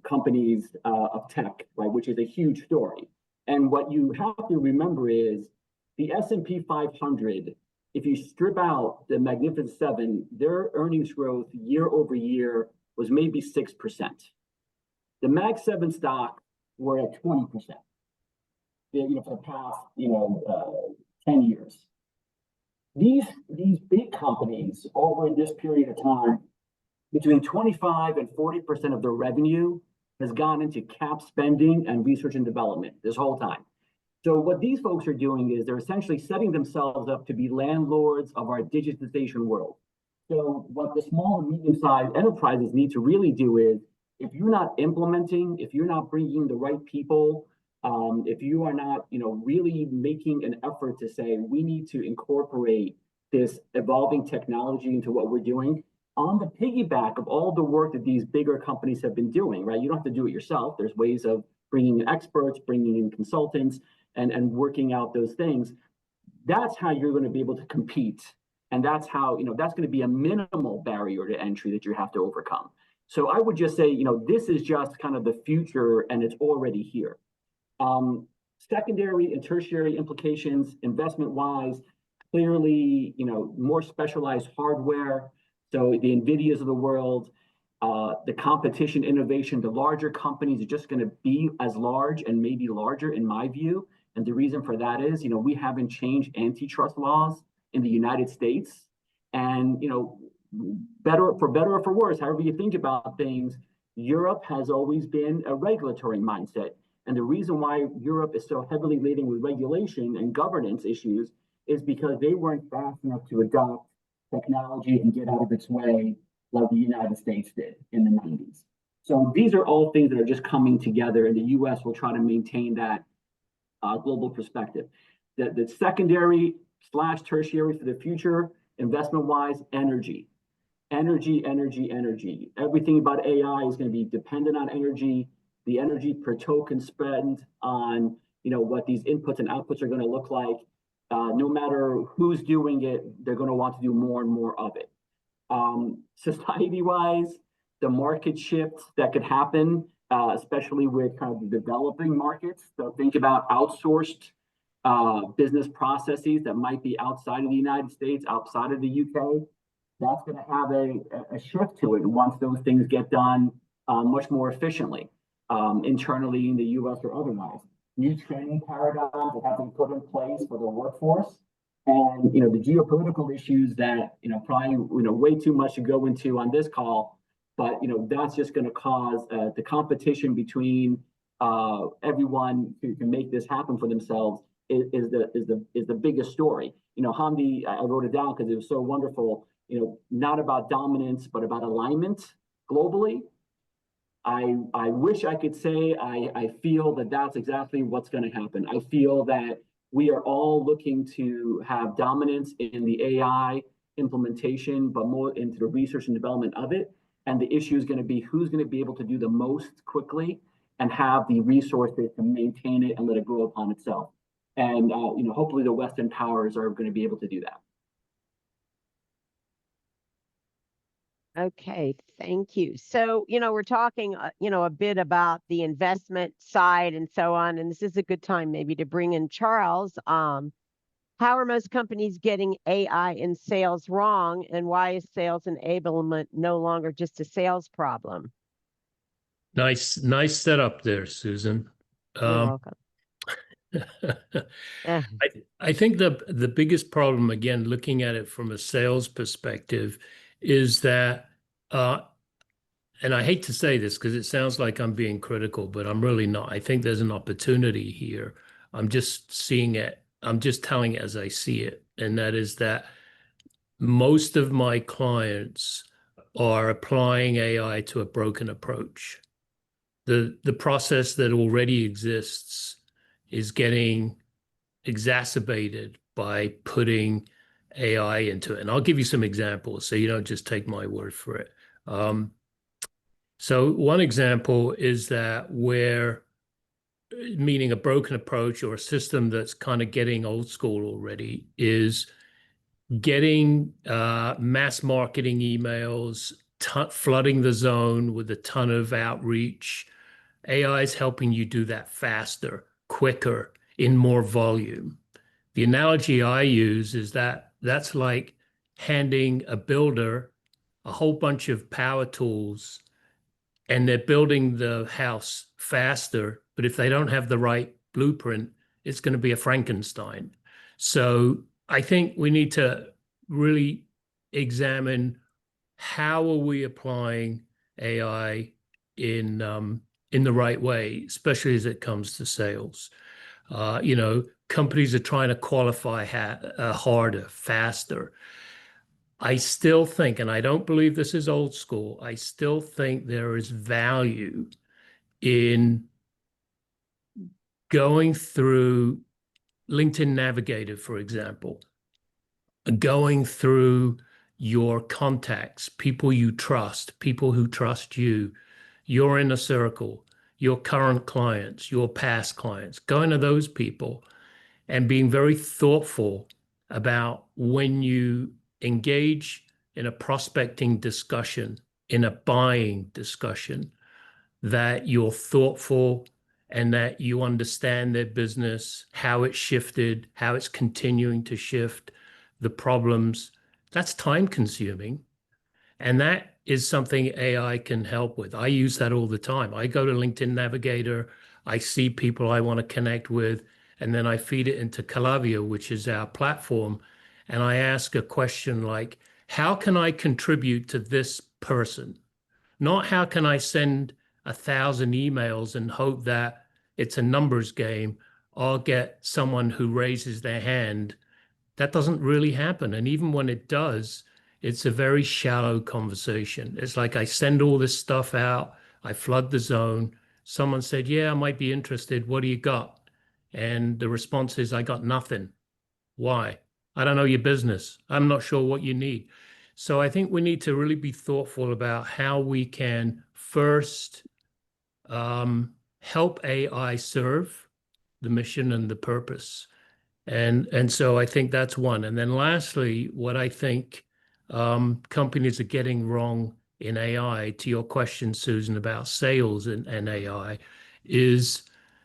F: companies of tech, right, which is a huge story. And what you have to remember is the S&P 500, if you strip out the Magnificent Seven, their earnings growth year over year was maybe 6%. The Mag 7 stock were at 20%, for the past, 10 years. These big companies over this period of time, between 25 and 40% of their revenue has gone into cap spending and research and development this whole time. So what these folks are doing is they're essentially setting themselves up to be landlords of our digitization world. So what the small and medium-sized enterprises need to really do is, if you're not implementing, if you're not bringing the right people, if you are not, really making an effort to say, we need to incorporate this evolving technology into what we're doing, on the piggyback of all the work that these bigger companies have been doing, right? You don't have to do it yourself. There's ways of bringing in experts, bringing in consultants, and working out those things. That's how you're going to be able to compete. And that's how, that's going to be a minimal barrier to entry that you have to overcome. So I would just say, this is just kind of the future, and it's already here. Secondary and tertiary implications, investment-wise, clearly, more specialized hardware. So the NVIDIAs of the world, the competition, innovation, the larger companies are just going to be as large and maybe larger in my view. And the reason for that is, we haven't changed antitrust laws in the United States. And, better or for worse, however you think about things, Europe has always been a regulatory mindset. And the reason why Europe is so heavily leading with regulation and governance issues is because they weren't fast enough to adopt technology and get out of its way like the United States did in the 90s. So these are all things that are just coming together, and the US will try to maintain that global perspective. The secondary / tertiary for the future, investment-wise, energy. Everything about AI is going to be dependent on energy. The energy per token spend on what these inputs and outputs are going to look like. No matter who's doing it, they're going to want to do more and more of it. Society-wise, the market shift that could happen, especially with kind of the developing markets. So think about outsourced business processes that might be outside of the United States, outside of the UK. That's going to have a shift to it once those things get done much more efficiently, internally in the US or otherwise. New training paradigms that have been put in place for the workforce. And the geopolitical issues that probably way too much to go into on this call, but that's just going to cause the competition between everyone who can make this happen for themselves is the biggest story. Hande, I wrote it down because it was so wonderful. Not about dominance, but about alignment globally. I wish I could say I feel that that's exactly what's going to happen. I feel that we are all looking to have dominance in the AI implementation, but more into the research and development of it. And the issue is going to be who's going to be able to do the most quickly and have the resources to maintain it and let it grow upon itself. And hopefully the Western powers are going to be able to do that.
A: Okay, thank you. So, we're talking, a bit about the investment side and so on, and this is a good time maybe to bring in Charles. How are most companies getting AI in sales wrong, and why is sales enablement no longer just a sales problem?
G: Nice setup there, Susan.
A: You're welcome.
G: I think the biggest problem, again, looking at it from a sales perspective, is that, and I hate to say this because it sounds like I'm being critical, but I'm really not. I think there's an opportunity here. I'm just seeing it. I'm just telling it as I see it. And that is that most of my clients are applying AI to a broken approach. The process that already exists is getting exacerbated by putting AI into it. And I'll give you some examples so you don't just take my word for it. So one example is that meaning a broken approach or a system that's kind of getting old school already, is getting mass marketing emails, flooding the zone with a ton of outreach. AI is helping you do that faster, quicker, in more volume. The analogy I use is that that's like handing a builder a whole bunch of power tools and they're building the house faster, but if they don't have the right blueprint, it's going to be a Frankenstein. So I think we need to really examine how are we applying AI in the right way, especially as it comes to sales. Companies are trying to qualify harder, faster. I still think, and I don't believe this is old school, I still think there is value in going through LinkedIn Navigator, for example, going through your contacts, people you trust, people who trust you, your inner circle, your current clients, your past clients, going to those people and being very thoughtful about when you engage in a prospecting discussion, in a buying discussion, that you're thoughtful and that you understand their business, how it shifted, how it's continuing to shift, the problems, that's time consuming. And that is something AI can help with. I use that all the time. I go to LinkedIn Navigator, I see people I want to connect with, and then I feed it into Klaviyo, which is our platform. And I ask a question like, how can I contribute to this person? Not how can I send 1,000 emails and hope that it's a numbers game. I'll get someone who raises their hand. That doesn't really happen. And even when it does, it's a very shallow conversation. It's like I send all this stuff out, I flood the zone. Someone said, yeah, I might be interested. What do you got? And the response is, I got nothing. Why? I don't know your business. I'm not sure what you need. So I think we need to really be thoughtful about how we can first help AI serve the mission and the purpose. And so I think that's one. And then lastly, what I think companies are getting wrong in AI, to your question, Susan, about sales and AI, is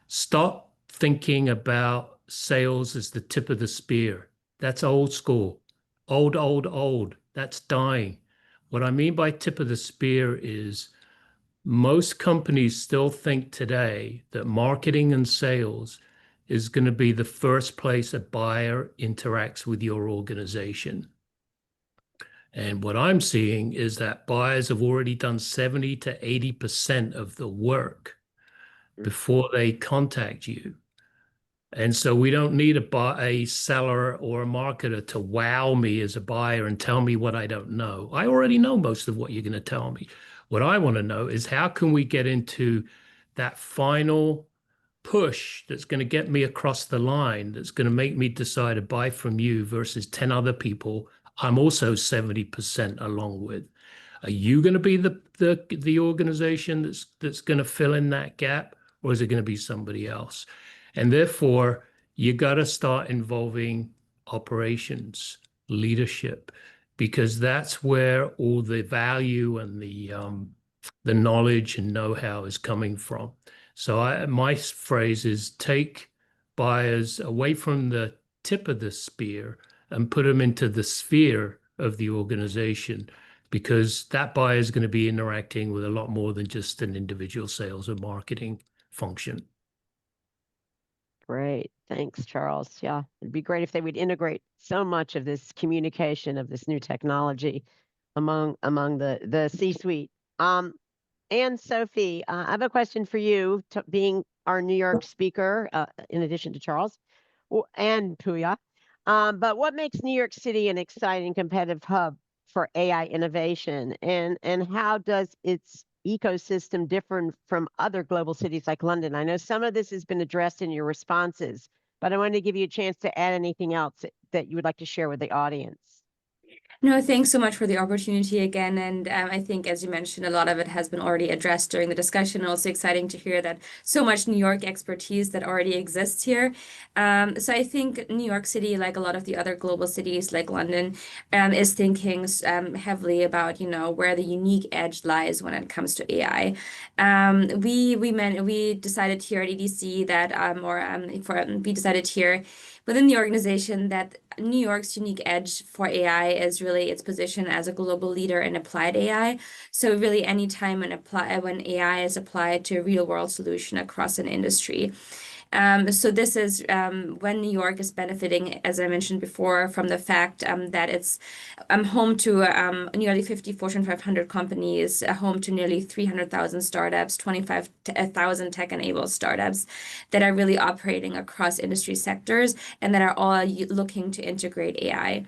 G: stop thinking about sales as the tip of the spear. That's old school, old. That's dying. What I mean by tip of the spear is most companies still think today that marketing and sales is going to be the first place a buyer interacts with your organization. And what I'm seeing is that buyers have already done 70 to 80% of the work before they contact you. And so we don't need a seller or a marketer to wow me as a buyer and tell me what I don't know. I already know most of what you're going to tell me. What I want to know is how can we get into that final push that's going to get me across the line, that's going to make me decide to buy from you versus 10 other people I'm also 70% along with. Are you going to be the organization that's going to fill in that gap, or is it going to be somebody else? And therefore, you got to start involving operations, leadership, because that's where all the value and the knowledge and know-how is coming from. So my phrase is take buyers away from the tip of the spear and put them into the sphere of the organization, because that buyer is going to be interacting with a lot more than just an individual sales or marketing function.
A: Great. Thanks, Charles. Yeah, it'd be great if they would integrate so much of this communication of this new technology among the C-suite. Anne-Sophie, I have a question for you, being our New York speaker, in addition to Charles and Pouya. But what makes New York City an exciting competitive hub for AI innovation, and how does its ecosystem differ from other global cities like London? I know some of this has been addressed in your responses, but I wanted to give you a chance to add anything else that you would like to share with the audience.
E: No, thanks so much for the opportunity again. And I think, as you mentioned, a lot of it has been already addressed during the discussion. Also exciting to hear that so much New York expertise that already exists here. So I think New York City, like a lot of the other global cities like London, is thinking heavily about, where the unique edge lies when it comes to AI. We decided here at EDC that, we decided here within the organization that New York's unique edge for AI is really its position as a global leader in applied AI. So really any time when AI is applied to a real world solution across an industry. So this is when New York is benefiting, as I mentioned before, from the fact that it's home to nearly 50 Fortune 500 companies, home to nearly 300,000 startups, 25,000 tech-enabled startups that are really operating across industry sectors and that are all looking to integrate AI.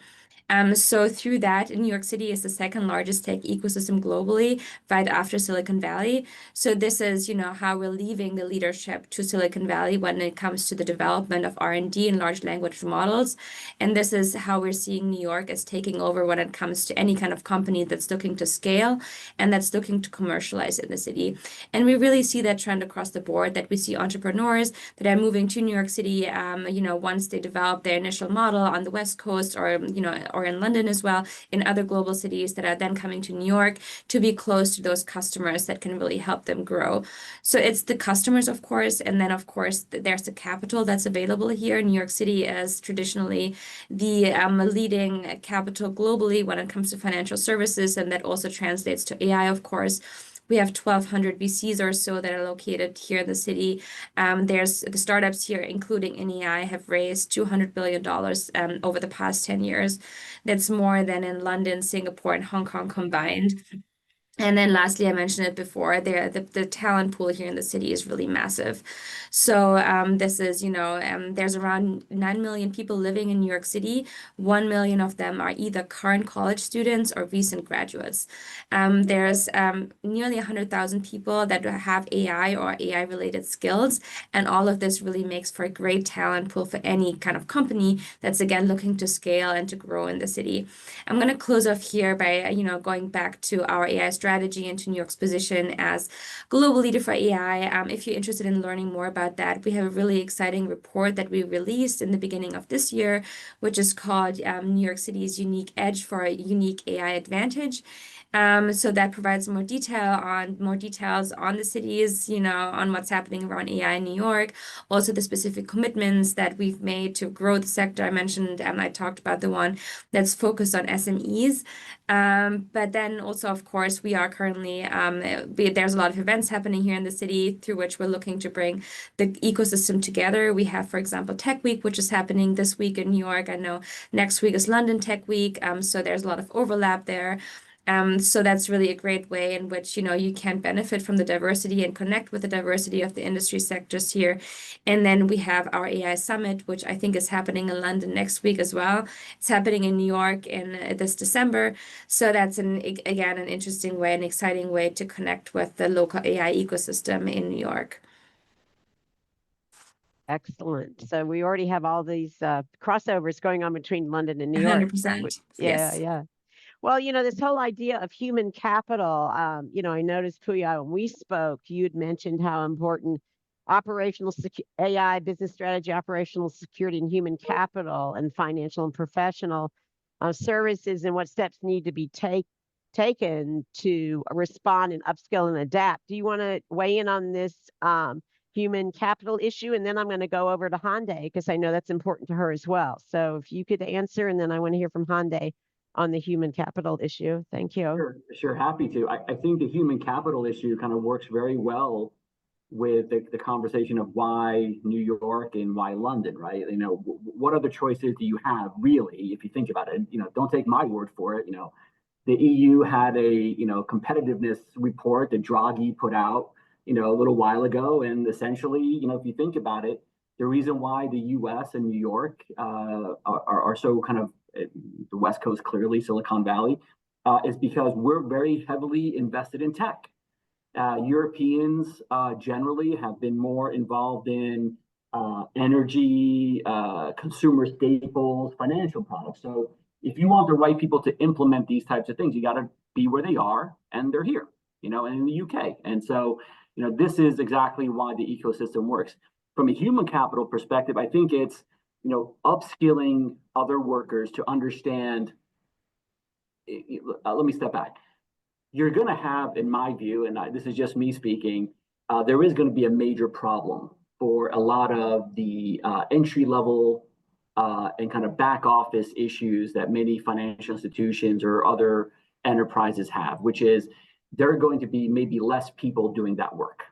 E: So through that, New York City is the second largest tech ecosystem globally, right after Silicon Valley. So this is, how we're leaving the leadership to Silicon Valley when it comes to the development of R&D and large language models. And this is how we're seeing New York as taking over when it comes to any kind of company that's looking to scale and that's looking to commercialize in the city. And we really see that trend across the board, that we see entrepreneurs that are moving to New York City, once they develop their initial model on the West Coast or or in London as well, in other global cities that are then coming to New York to be close to those customers that can really help them grow. So it's the customers, of course, and then of course there's the capital that's available here. New York City is traditionally the leading capital globally when it comes to financial services, and that also translates to AI, of course. We have 1,200 VCs or so that are located here in the city. There's the startups here, including NEI, have raised $200 billion over the past 10 years. That's more than in London, Singapore, and Hong Kong combined. And then lastly, I mentioned it before, the talent pool here in the city is really massive. So this is, there's around 9 million people living in New York City. 1 million of them are either current college students or recent graduates. There's nearly 100,000 people that have AI or AI-related skills. And all of this really makes for a great talent pool for any kind of company that's, again, looking to scale and to grow in the city. I'm going to close off here by, going back to our AI strategy and to New York's position as global leader for AI. If you're interested in learning more about that, we have a really exciting report that we released in the beginning of this year, which is called New York City's Unique Edge for a Unique AI Advantage. So that provides more details on the cities, on what's happening around AI in New York, also the specific commitments that we've made to grow the sector. I mentioned, I talked about the one that's focused on SMEs. But then also, of course, we are currently, there's a lot of events happening here in the city through which we're looking to bring the ecosystem together. We have, for example, Tech Week, which is happening this week in New York. I know next week is London Tech Week. So there's a lot of overlap there. So that's really a great way in which, you can benefit from the diversity and connect with the diversity of the industry sectors here. And then we have our AI Summit, which I think is happening in London next week as well. It's happening in New York in this December. So that's, again, an interesting way, an exciting way to connect with the local AI ecosystem in New York.
A: Excellent. So we already have all these crossovers going on between London and New York.
E: 100%.
A: Yeah,
E: Yes.
A: yeah. Well, this whole idea of human capital, I noticed, Pouya, when we spoke, you had mentioned how important operational AI, business strategy, operational security, and human capital, and financial and professional services, and what steps need to be taken to respond and upskill and adapt. Do you want to weigh in on this human capital issue? And then I'm going to go over to Hande, because I know that's important to her as well. So if you could answer, and then I want to hear from Hande on the human capital issue. Thank you.
F: Sure, happy to. I think the human capital issue kind of works very well with the conversation of why New York and why London, right? What other choices do you have, really, if you think about it? Don't take my word for it. The EU had a competitiveness report that Draghi put out a little while ago, and essentially, if you think about it, the reason why the US and New York are so kind of the West Coast, clearly Silicon Valley, is because we're very heavily invested in tech. Europeans generally have been more involved in energy, consumer staples, financial products. So if you want the right people to implement these types of things, you got to be where they are, and they're here, and in the UK. And so, this is exactly why the ecosystem works. From a human capital perspective, I think it's upskilling other workers to understand. Let me step back. You're going to have, in my view, and this is just me speaking, there is going to be a major problem for a lot of the entry level and kind of back office issues that many financial institutions or other enterprises have, which is there are going to be maybe less people doing that work.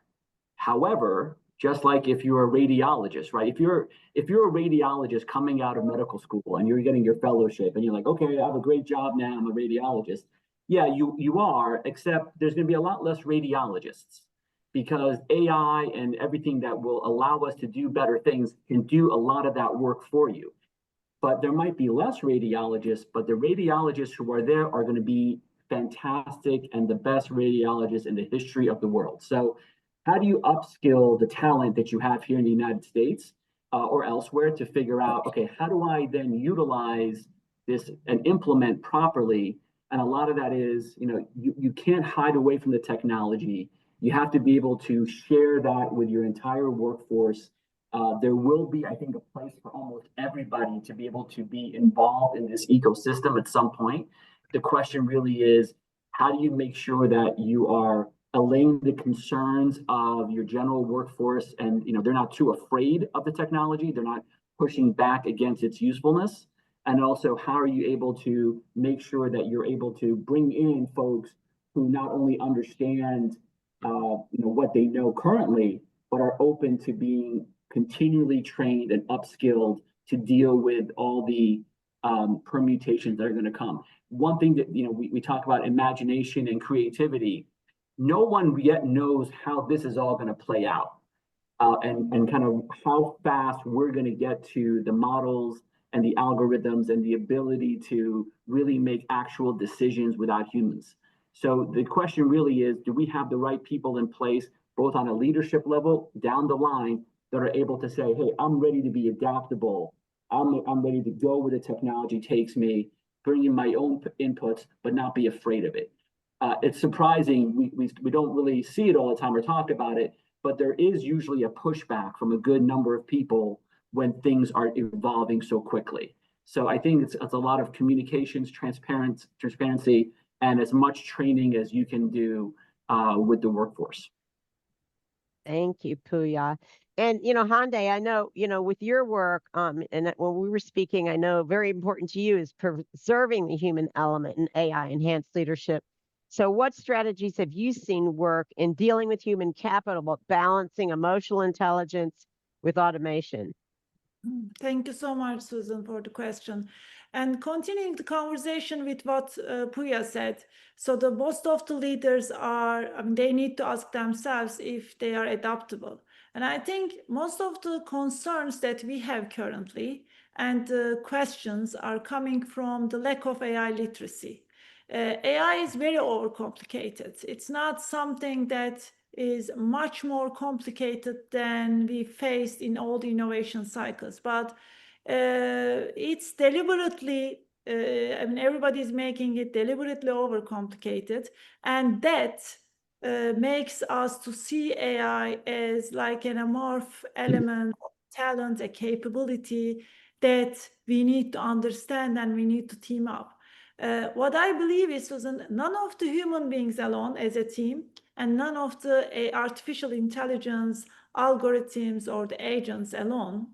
F: However, just like if you're a radiologist, right? If you're a radiologist coming out of medical school and you're getting your fellowship and you're like, okay, I have a great job now, I'm a radiologist. Yeah, you are, except there's going to be a lot less radiologists because AI and everything that will allow us to do better things can do a lot of that work for you. But there might be less radiologists, but the radiologists who are there are going to be fantastic and the best radiologists in the history of the world. So how do you upskill the talent that you have here in the United States or elsewhere to figure out, okay, how do I then utilize this and implement properly? And a lot of that is, you can't hide away from the technology. You have to be able to share that with your entire workforce There will be, I think, a place for almost everybody to be able to be involved in this ecosystem at some point. The question really is, how do you make sure that you are allaying the concerns of your general workforce, and they're not too afraid of the technology, they're not pushing back against its usefulness? And also, how are you able to make sure that you're able to bring in folks who not only understand what they know currently, but are open to being continually trained and upskilled to deal with all the permutations that are going to come. One thing that we talk about imagination and creativity. No one yet knows how this is all going to play out, and kind of how fast we're going to get to the models and the algorithms and the ability to really make actual decisions without humans. So the question really is, do we have the right people in place, both on a leadership level down the line, that are able to say, hey, I'm ready to be adaptable. I'm ready to go where the technology takes me, bring in my own inputs, but not be afraid of it. It's surprising, we don't really see it all the time or talk about it, but there is usually a pushback from a good number of people when things are evolving so quickly. So I think it's a lot of communications, transparency, and as much training as you can do with the workforce.
A: Thank you, Pouya. And, Hande, I know, with your work, and when we were speaking, I know very important to you is preserving the human element in AI enhanced leadership. So what strategies have you seen work in dealing with human capital, but balancing emotional intelligence with automation?
C: Thank you so much, Susan, for the question. And continuing the conversation with what Pouya said, so the most of the leaders they need to ask themselves if they are adaptable. And I think most of the concerns that we have currently and the questions are coming from the lack of AI literacy. AI is very overcomplicated. It's not something that is much more complicated than we faced in all the innovation cycles, but it's deliberately, everybody's making it deliberately overcomplicated, and that makes us to see AI as like an amorph element, talent, a capability that we need to understand and we need to team up. What I believe is, Susan, none of the human beings alone as a team and none of the artificial intelligence algorithms or the agents alone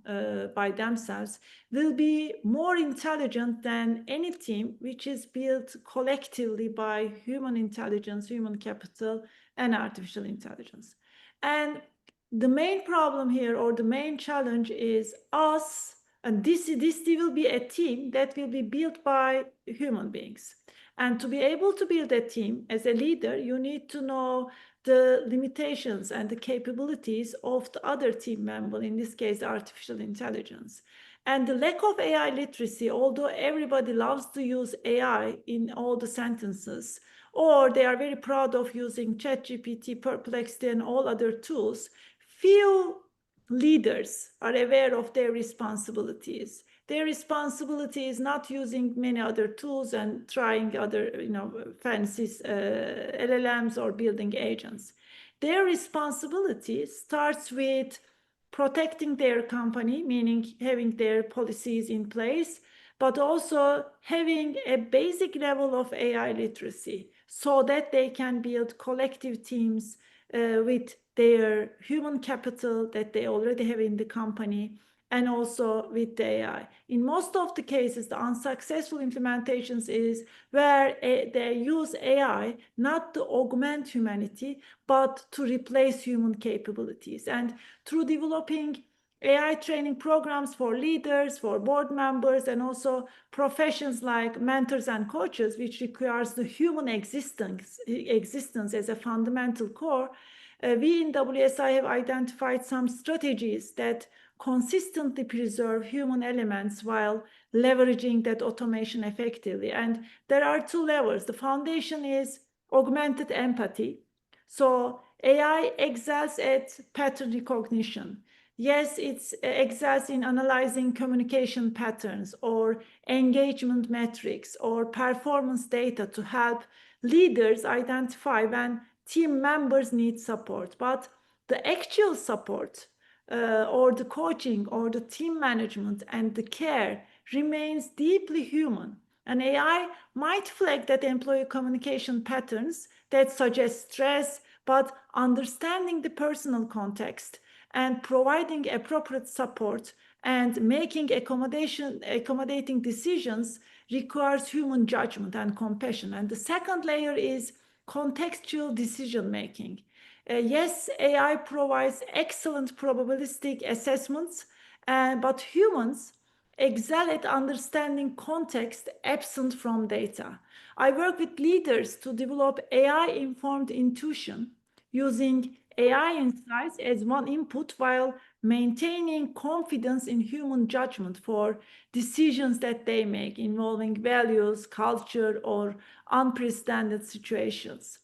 C: by themselves will be more intelligent than any team which is built collectively by human intelligence, human capital, and artificial intelligence. And the main problem here, or the main challenge, is us. And this will be a team that will be built by human beings. And to be able to build a team as a leader, you need to know the limitations and the capabilities of the other team member, in this case, artificial intelligence. And the lack of AI literacy, although everybody loves to use AI in all the sentences, or they are very proud of using ChatGPT, Perplexity, and all other tools, few leaders are aware of their responsibilities. Their responsibility is not using many other tools and trying other, fancy LLMs or building agents. Their responsibility starts with protecting their company, meaning having their policies in place, but also having a basic level of AI literacy so that they can build collective teams with their human capital that they already have in the company, and also with the AI. In most of the cases, the unsuccessful implementations is where they use AI not to augment humanity, but to replace human capabilities. And through developing AI training programs for leaders, for board members, and also professions like mentors and coaches, which requires the human existence as a fundamental core, we in WSI have identified some strategies that consistently preserve human elements while leveraging that automation effectively. And there are two levels. The foundation is augmented empathy. So AI excels at pattern recognition. Yes, it excels in analyzing communication patterns or engagement metrics or performance data to help leaders identify when team members need support. But the actual support, or the coaching or the team management and the care remains deeply human. And AI might flag that employee communication patterns that suggest stress, but understanding the personal context and providing appropriate support and making accommodating decisions requires human judgment and compassion. And the second layer is contextual decision making. Yes, AI provides excellent probabilistic assessments, but humans excel at understanding context absent from data. I work with leaders to develop AI-informed intuition using AI insights as one input while maintaining confidence in human judgment for decisions that they make involving values, culture, or unprecedented situations.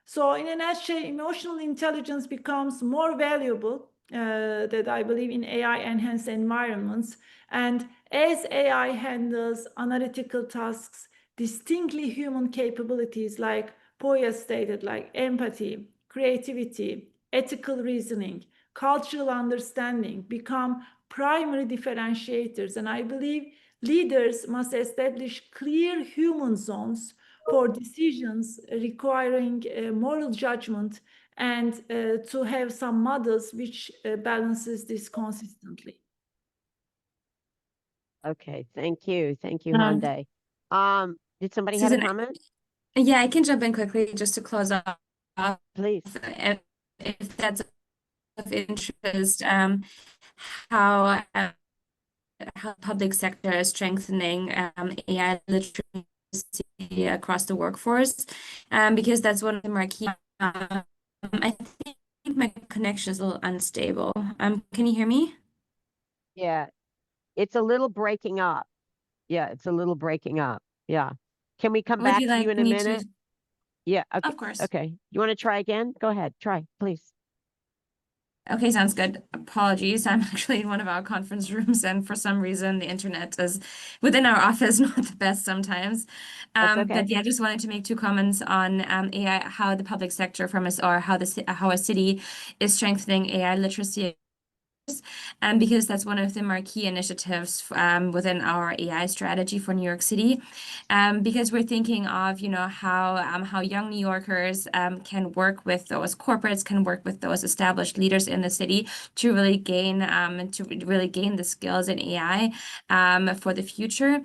C: So in a nutshell, emotional intelligence becomes more valuable that I believe in AI-enhanced environments. And as AI handles analytical tasks, distinctly human capabilities like Pouya stated, like empathy, creativity, ethical reasoning, cultural understanding become primary differentiators. And I believe leaders must establish clear human zones for decisions requiring moral judgment and to have some models which balances this consistently.
A: Okay, thank you. Thank you,
E: Um,
A: Hande. Did somebody have a
E: Susan,
A: comment?
E: yeah, I can jump in quickly just to close off.
A: Please.
E: If that's of interest, how public sector is strengthening AI literacy across the workforce, because that's one of the marquee. I think my connection is a little unstable. Can you hear me?
A: Yeah, it's a little breaking up. Yeah, it's a little breaking up. Yeah. Can we come
E: Would
A: back
E: you
A: to you
E: like
A: in a
E: me
A: minute?
E: to?
A: Yeah, okay.
E: Of course.
A: Okay. You want to try again? Go ahead. Try, please.
E: Okay, sounds good. Apologies. I'm actually in one of our conference rooms, and for some reason, the internet is within our office not the best sometimes.
A: That's okay.
E: But yeah, just wanted to make two comments on AI, how the public sector or how a city is strengthening AI literacy. Because that's one of the marquee initiatives within our AI strategy for New York City. Because we're thinking of, how young New Yorkers can work with those corporates, can work with those established leaders in the city to really gain the skills in AI for the future.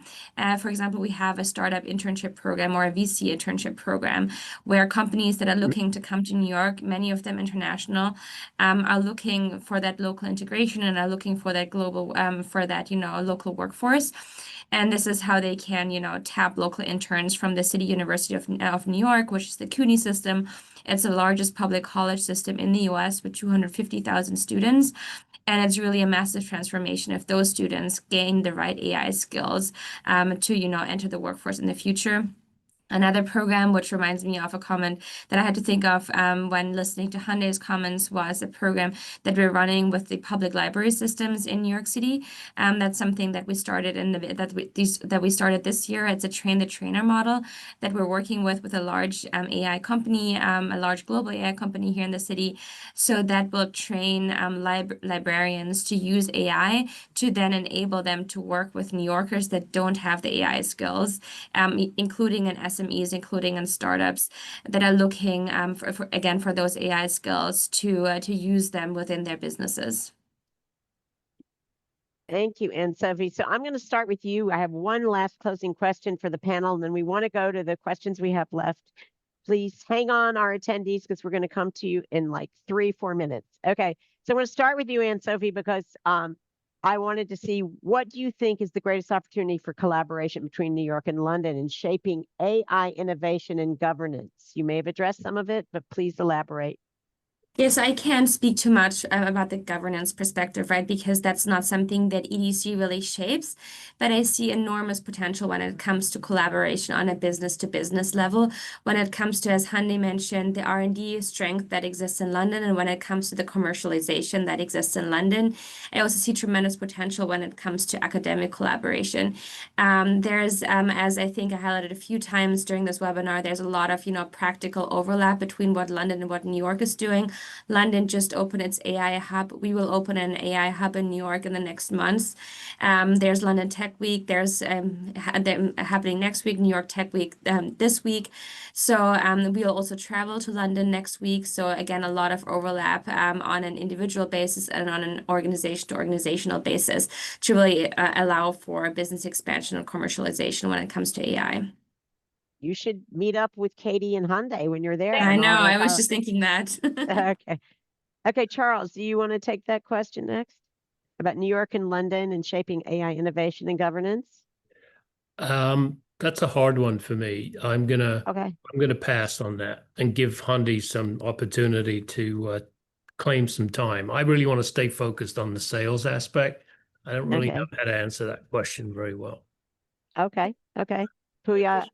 E: For example, we have a startup internship program or a VC internship program where companies that are looking to come to New York, many of them international, are looking for that local integration and are looking for that global, local workforce. And this is how they can, tap local interns from the City University of New York, which is the CUNY system. It's the largest public college system in the US with 250,000 students. And it's really a massive transformation if those students gain the right AI skills to, enter the workforce in the future. Another program, which reminds me of a comment that I had to think of when listening to Hande's comments, was a program that we're running with the public library systems in New York City. That's something that we started that we started this year. It's a train the trainer model that we're working with a large AI company, a large global AI company here in the city. So that will train librarians to use AI to then enable them to work with New Yorkers that don't have the AI skills, including in SMEs, including in startups that are looking for those AI skills to use them within their businesses.
A: Thank you, Anne-Sophie. So I'm going to start with you. I have one last closing question for the panel, and then we want to go to the questions we have left. Please hang on, our attendees, because we're going to come to you in like 3-4 minutes. Okay, so I'm going to start with you, Anne-Sophie, because I wanted to see, what do you think is the greatest opportunity for collaboration between New York and London in shaping AI innovation and governance? You may have addressed some of it, but please elaborate.
E: Yes, I can't speak too much about the governance perspective, right? Because that's not something that EDC really shapes. But I see enormous potential when it comes to collaboration on a business-to-business level. When it comes to, as Hande mentioned, the R&D strength that exists in London, and when it comes to the commercialization that exists in London, I also see tremendous potential when it comes to academic collaboration. There's, as I think I highlighted a few times during this webinar, there's a lot of, practical overlap between what London and what New York is doing London just opened its AI hub. We will open an AI hub in New York in the next months. There's London Tech Week. There's happening next week, New York Tech Week this week. So we'll also travel to London next week. So again, a lot of overlap on an individual basis and on an organization to organizational basis to really allow for business expansion and commercialization when it comes to AI.
A: You should meet up with Katie and Hande when you're there.
E: I know. I was just thinking that.
A: Okay. Okay, Charles, do you want to take that question next about New York and London and shaping AI innovation and governance?
G: That's a hard one for me. I'm gonna
A: Okay.
G: pass on that and give Hande some opportunity to claim some time. I really want to stay focused on the sales aspect. I don't really know how to answer that question very well.
A: Okay. Okay. Pouya,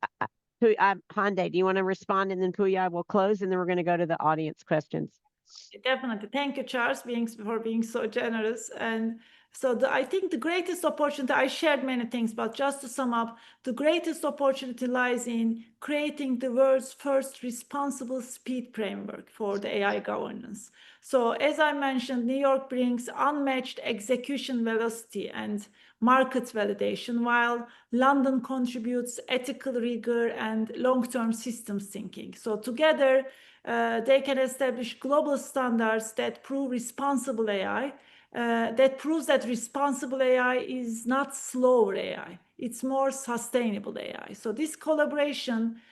A: Hande, do you want to respond? And then Pouya will close, and then we're going to go to the audience questions.
C: Definitely. Thank you, Charles, for being so generous. And so I think the greatest opportunity, I shared many things, but just to sum up, the greatest opportunity lies in creating the world's first responsible speed framework for the AI governance. So as I mentioned, New York brings unmatched execution velocity and market validation, while London contributes ethical rigor and long-term systems thinking. So together, they can establish global standards that prove responsible AI, that proves that responsible AI is not slower AI, it's more sustainable AI. So this collaboration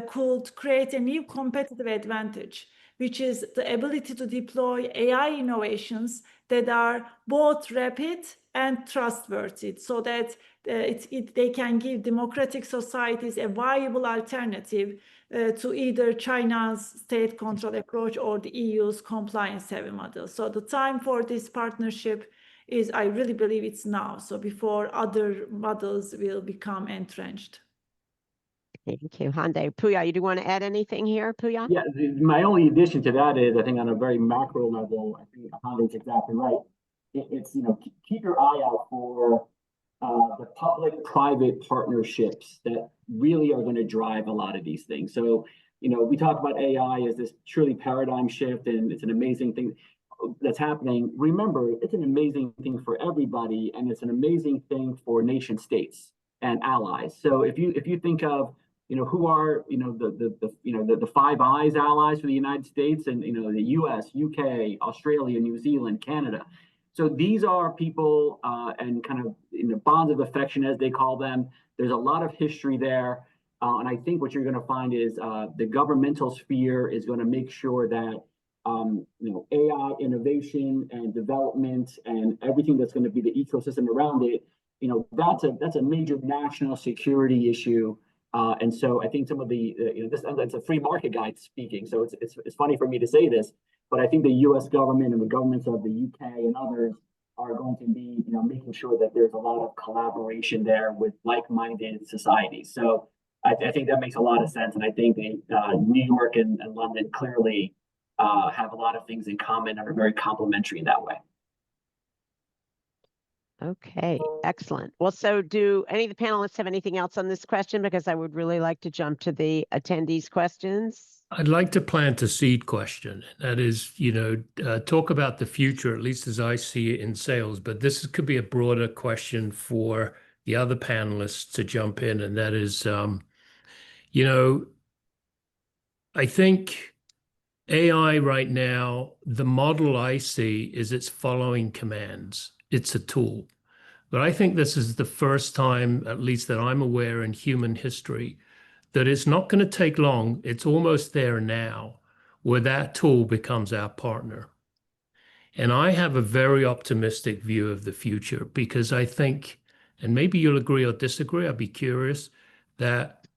C: could create a new competitive advantage, which is the ability to deploy AI innovations that are both rapid and trustworthy, so that they can give democratic societies a viable alternative to either China's state control approach or the EU's compliance-heavy model. So the time for this partnership is, I really believe it's now, so before other models will become entrenched.
A: Thank you, Hande. Pouya, you do want to add anything here, Pouya?
F: Yeah, my only addition to that is, I think on a very macro level, I think Hande's exactly right. It's, keep your eye out for the public-private partnerships that really are going to drive a lot of these things. So, we talk about AI as this truly paradigm shift, and it's an amazing thing that's happening. Remember, it's an amazing thing for everybody, and it's an amazing thing for nation states and allies. So if you think of who are the Five Eyes allies for the United States, and the US, UK, Australia, New Zealand, Canada. So these are people and kind of bonds of affection, as they call them. There's a lot of history there, and I think what you're going to find is the governmental sphere is going to make sure that AI innovation and development and everything that's going to be the ecosystem around it, that's a major national security issue. And so I think some of that's a free market guy speaking. So it's funny for me to say this, but I think the U.S. government and the governments of the UK and others are going to be, making sure that there's a lot of collaboration there with like-minded societies. So I think that makes a lot of sense, and I think New York and London clearly have a lot of things in common and are very complementary in that way.
A: Okay, excellent. Well, so do any of the panelists have anything else on this question? Because I would really like to jump to the attendees' questions.
G: I'd like to plant a seed question. That is, talk about the future, at least as I see it in sales. But this could be a broader question for the other panelists to jump in. And that is, I think AI right now, the model I see is it's following commands. It's a tool. But I think this is the first time, at least that I'm aware in human history, that it's not going to take long. It's almost there now, where that tool becomes our partner. And I have a very optimistic view of the future, because I think, and maybe you'll agree or disagree, I'd be curious, that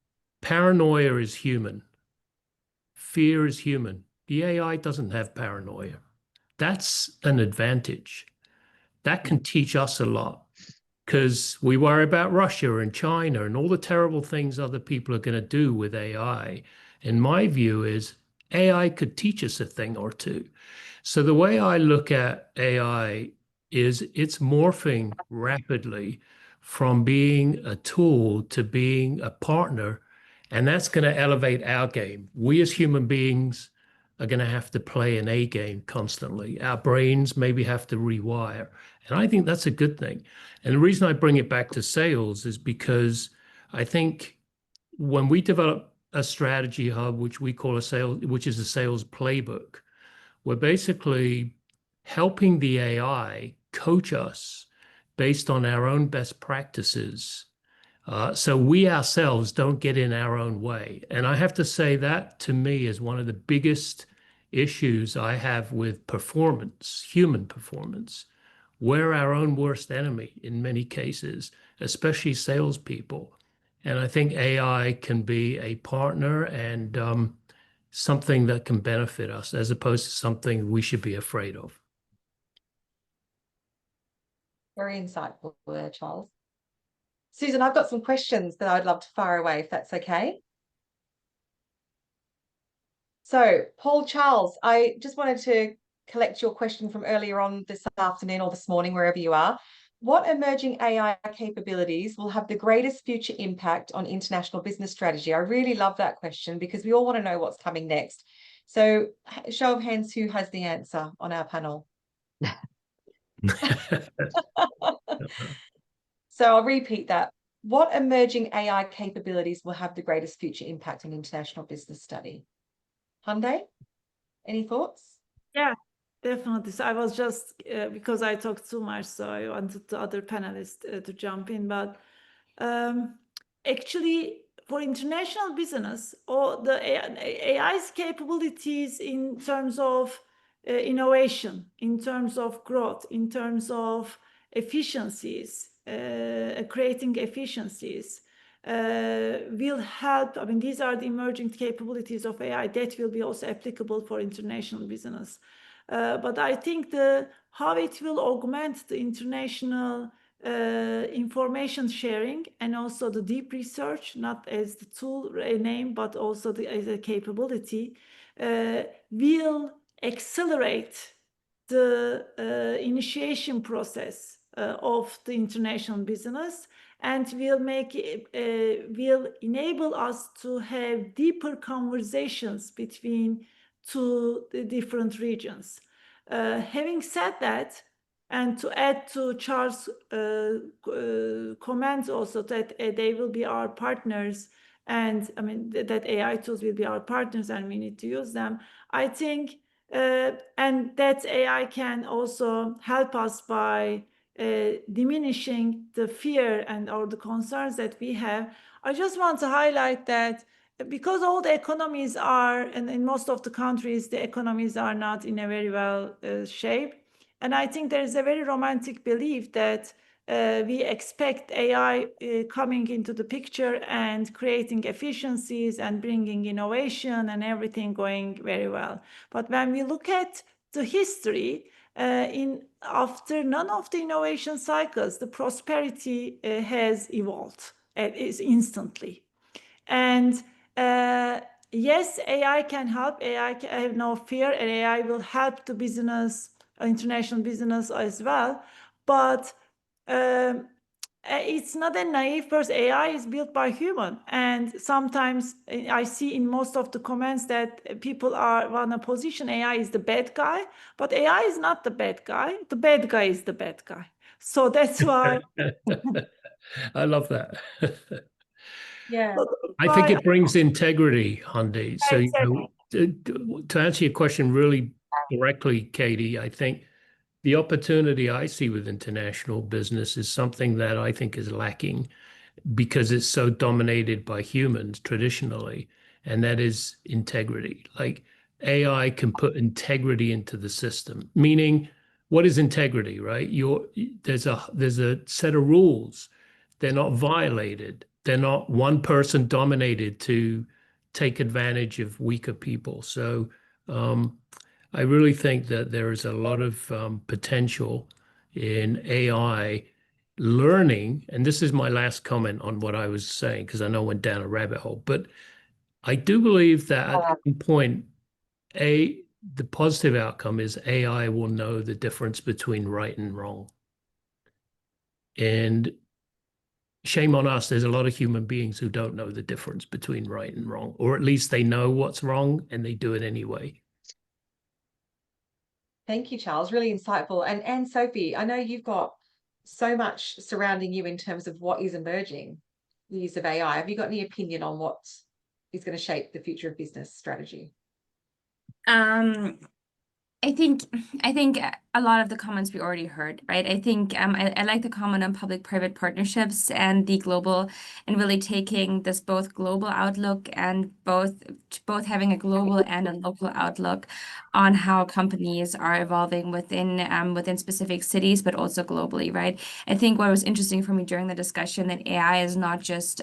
G: paranoia is human. Fear is human. The AI doesn't have paranoia. That's an advantage. That can teach us a lot, because we worry about Russia and China and all the terrible things other people are going to do with AI. And my view is AI could teach us a thing or two. So the way I look at AI is it's morphing rapidly from being a tool to being a partner. And that's going to elevate our game. We as human beings are going to have to play an A game constantly. Our brains maybe have to rewire. And I think that's a good thing. And the reason I bring it back to sales is because I think when we develop a strategy hub, which we call which is a sales playbook, we're basically helping the AI coach us based on our own best practices. So we ourselves don't get in our own way. And I have to say that to me is one of the biggest issues I have with performance, human performance. We're our own worst enemy in many cases, especially salespeople. And I think AI can be a partner and something that can benefit us as opposed to something we should be afraid of.
B: Very insightful there, Charles. Susan, I've got some questions that I'd love to fire away, if that's okay. So, Paul Charles, I just wanted to collect your question from earlier on this afternoon or this morning, wherever you are. What emerging AI capabilities will have the greatest future impact on international business strategy? I really love that question because we all want to know what's coming next. So, show of hands, who has the answer on our panel? So I'll repeat that. What emerging AI capabilities will have the greatest future impact on international business study? Hande, any thoughts?
C: Yeah, definitely. So I was just, because I talked too much, so I wanted the other panelists to jump in. But actually, for international business, or the AI's capabilities in terms of innovation, in terms of growth, in terms of efficiencies, creating efficiencies, will help. I mean, these are the emerging capabilities of AI that will be also applicable for international business. But I think how it will augment the international information sharing and also the deep research, not as the tool name, but also as a capability, will accelerate the initiation process of the international business, and will enable us to have deeper conversations between two different regions. Having said that, and to add to Charles' comments also that they will be our partners, and I mean that AI tools will be our partners and we need to use them, I think, and that AI can also help us by diminishing the fear or the concerns that we have. I just want to highlight that because all the economies are, and in most of the countries, the economies are not in a very well shape. And I think there is a very romantic belief that we expect AI coming into the picture and creating efficiencies and bringing innovation and everything going very well. But when we look at the history, after none of the innovation cycles, the prosperity has evolved is instantly. And yes, AI can help. AI, I have no fear, and AI will help the business, international business as well. But it's not a naive person. AI is built by human, and sometimes I see in most of the comments that people want to position AI is the bad guy, but AI is not the bad guy. The bad guy is the bad guy. So that's why
G: I love that.
B: Yeah,
G: I think it brings integrity, Hande. So to answer your question really directly, Katie, I think the opportunity I see with international business is something that I think is lacking because it's so dominated by humans traditionally, and that is integrity. Like AI can put integrity into the system, meaning what is integrity, right? There's a set of rules. They're not violated. They're not one person dominated to take advantage of weaker people. So I really think that there is a lot of potential in AI learning, and this is my last comment on what I was saying because I know I went down a rabbit hole, but I do believe that at some point, the positive outcome is AI will know the difference between right and wrong. And shame on us, there's a lot of human beings who don't know the difference between right and wrong, or at least they know what's wrong and they do it anyway.
B: Thank you, Charles. Really insightful. And Anne-Sophie, I know you've got so much surrounding you in terms of what is emerging, the use of AI. Have you got any opinion on what is going to shape the future of business strategy?
E: I think a lot of the comments we already heard, right? I think I like the comment on public-private partnerships and the global, and really taking this both global outlook and both having a global and a local outlook on how companies are evolving within specific cities, but also globally, right? I think what was interesting for me during the discussion that AI is not just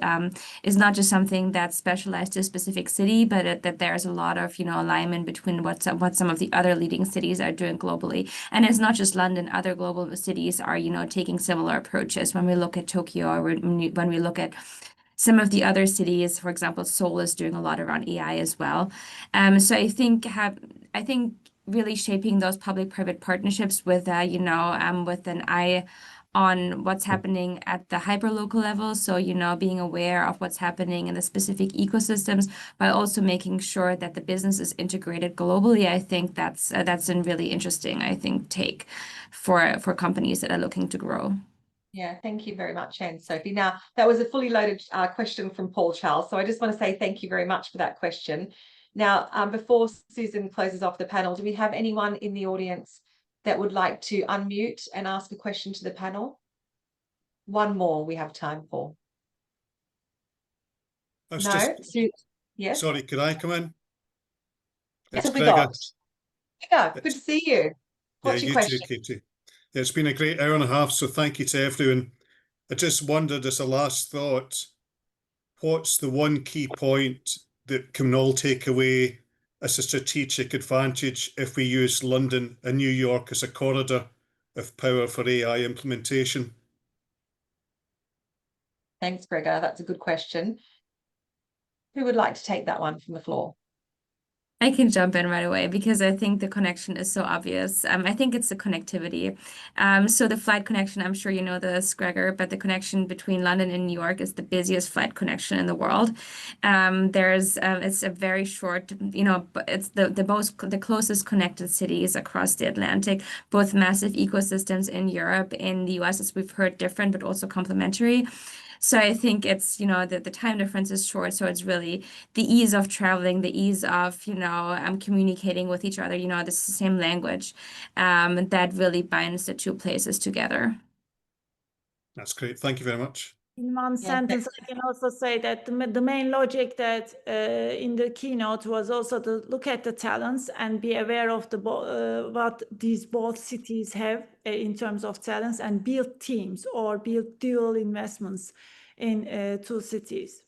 E: something that's specialized to a specific city, but that there's a lot of alignment between what some of the other leading cities are doing globally. And it's not just London, other global cities are, taking similar approaches. When we look at Tokyo, or when we look at some of the other cities, for example, Seoul is doing a lot around AI as well. So I think really shaping those public-private partnerships with with an eye on what's happening at the hyper-local level. So, being aware of what's happening in the specific ecosystems, while also making sure that the business is integrated globally. I think that's a really interesting, take for companies that are looking to grow.
B: Yeah, thank you very much, Anne-Sophie. Now, that was a fully loaded question from Paul Charles. So I just want to say thank you very much for that question. Now, before Susan closes off the panel, do we have anyone in the audience that would like to unmute and ask a question to the panel? One more we have time for. Yes.
H: Sorry, could I come in?
B: Yes, we got. Yeah, good to see you. What's your question?
H: Too, Katie. It's been a great hour and a half, so thank you to everyone. I just wondered, as a last thought, what's the one key point that can all take away as a strategic advantage if we use London and New York as a corridor of power for AI implementation?
B: Thanks, Gregor. That's a good question. Who would like to take that one from the floor?
E: I can jump in right away because I think the connection is so obvious. I think it's the connectivity. So the flight connection, I'm sure you know this, Gregor, but the connection between London and New York is the busiest flight connection in the world. It's a very short, it's the closest connected cities across the Atlantic, both massive ecosystems in Europe, in the US, as we've heard, different, but also complementary. So I think it's, the time difference is short. So it's really the ease of traveling, the ease of, communicating with each other, the same language, that really binds the two places together.
H: That's great. Thank you very much.
C: In one sentence, I can also say that the main logic that in the keynote was also to look at the talents and be aware of what these both cities have in terms of talents, and build teams or build dual investments in two cities.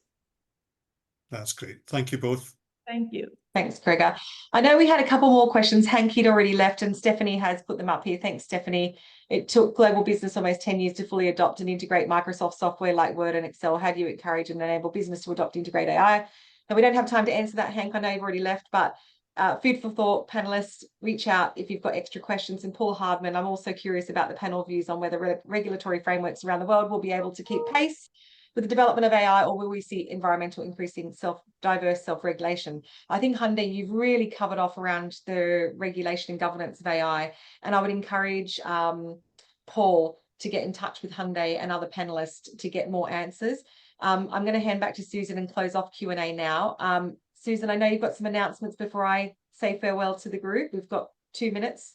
H: That's great. Thank you both.
C: Thank you.
B: Thanks, Gregor. I know we had a couple more questions. Hank had already left and Stephanie has put them up here. Thanks, Stephanie. It took global business almost 10 years to fully adopt and integrate Microsoft software like Word and Excel. How do you encourage and enable business to adopt, integrate AI? Now, we don't have time to answer that, Hank. I know you've already left, but food for thought, panelists, reach out if you've got extra questions. And Paul Hardman, I'm also curious about the panel views on whether regulatory frameworks around the world will be able to keep pace with the development of AI, or will we see environmental increasing diverse self-regulation? I think, Hande, you've really covered off around the regulation and governance of AI, and I would encourage Paul to get in touch with Hande and other panelists to get more answers. I'm going to hand back to Susan and close off Q&A now. Susan, I know you've got some announcements before I say farewell to the group. We've got 2 minutes.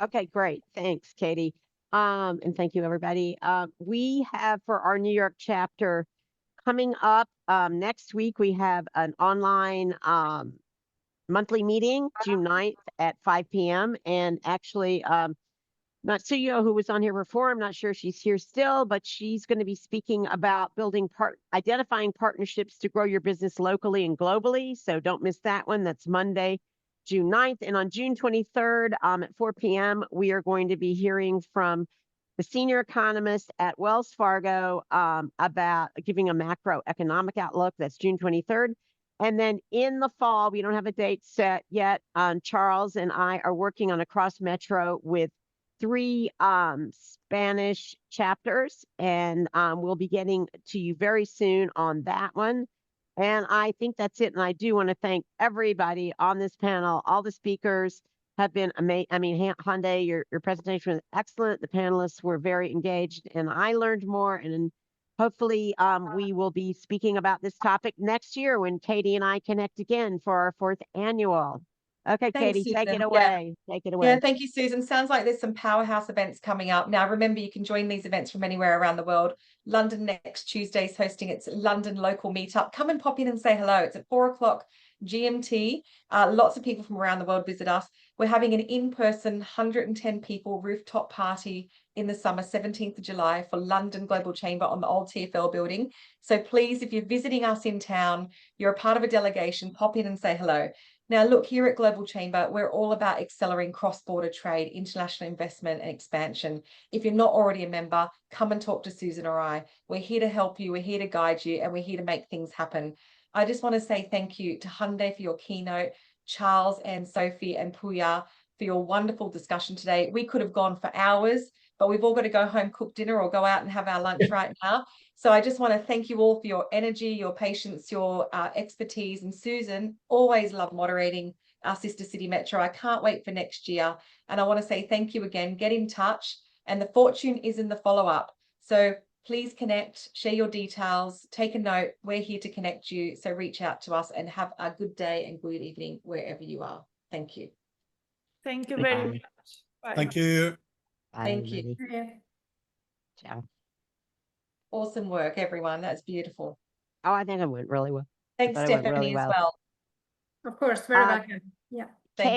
A: Okay, great. Thanks, Katie. And thank you, everybody. We have, for our New York chapter coming up next week, we have an online monthly meeting, June 9th at 5 p.m. And actually, Natsuyo, who was on here before, I'm not sure she's here still, but she's going to be speaking about identifying partnerships to grow your business locally and globally. So don't miss that one. That's Monday, June 9th. And on June 23rd at 4 p.m., we are going to be hearing from the senior economist at Wells Fargo about giving a macroeconomic outlook. That's June 23rd. And then in the fall, we don't have a date set yet. Charles and I are working on a cross metro with 3 Spanish chapters, and we'll be getting to you very soon on that one. And I think that's it. And I do want to thank everybody on this panel, all the speakers, have been amazing. I mean, Hande, your presentation was excellent. The panelists were very engaged, and I learned more. And hopefully, we will be speaking about this topic next year when Katie and I connect again for our 4th annual. Okay,
B: Thanks,
A: Katie, take it
B: Susan.
A: away. Take it away.
B: Yeah, thank you, Susan. Sounds like there's some powerhouse events coming up. Now, remember, you can join these events from anywhere around the world. London next Tuesday is hosting its London local meetup. Come and pop in and say hello. It's at 4 o'clock GMT. Lots of people from around the world visit us. We're having an in-person 110 people rooftop party in the summer, 17th of July, for London Global Chamber on the old TfL building. So please, if you're visiting us in town, you're a part of a delegation, pop in and say hello. Now, look, here at Global Chamber, we're all about accelerating cross-border trade, international investment and expansion. If you're not already a member, come and talk to Susan or I. We're here to help you, we're here to guide you, and we're here to make things happen. I just want to say thank you to Hande for your keynote, Charles and Sophie and Pouya for your wonderful discussion today. We could have gone for hours, but we've all got to go home, cook dinner, or go out and have our lunch right now. So I just want to thank you all for your energy, your patience, your expertise. And Susan, always love moderating our sister city Metro. I can't wait for next year. And I want to say thank you again. Get in touch. And the fortune is in the follow-up. So please connect, share your details, take a note. We're here to connect you. So reach out to us and have a good day and good evening wherever you are. Thank you.
C: Thank you very much. Bye.
H: Thank you.
A: Bye,
B: Thank you.
A: everybody. Ciao.
B: Awesome work, everyone. That's beautiful.
A: Oh, I think it went really well.
B: Thanks,
A: thought it went
B: Stephanie,
A: really
B: as
A: well.
B: well.
D: Of course, very
A: Uh,
D: welcome. Yeah.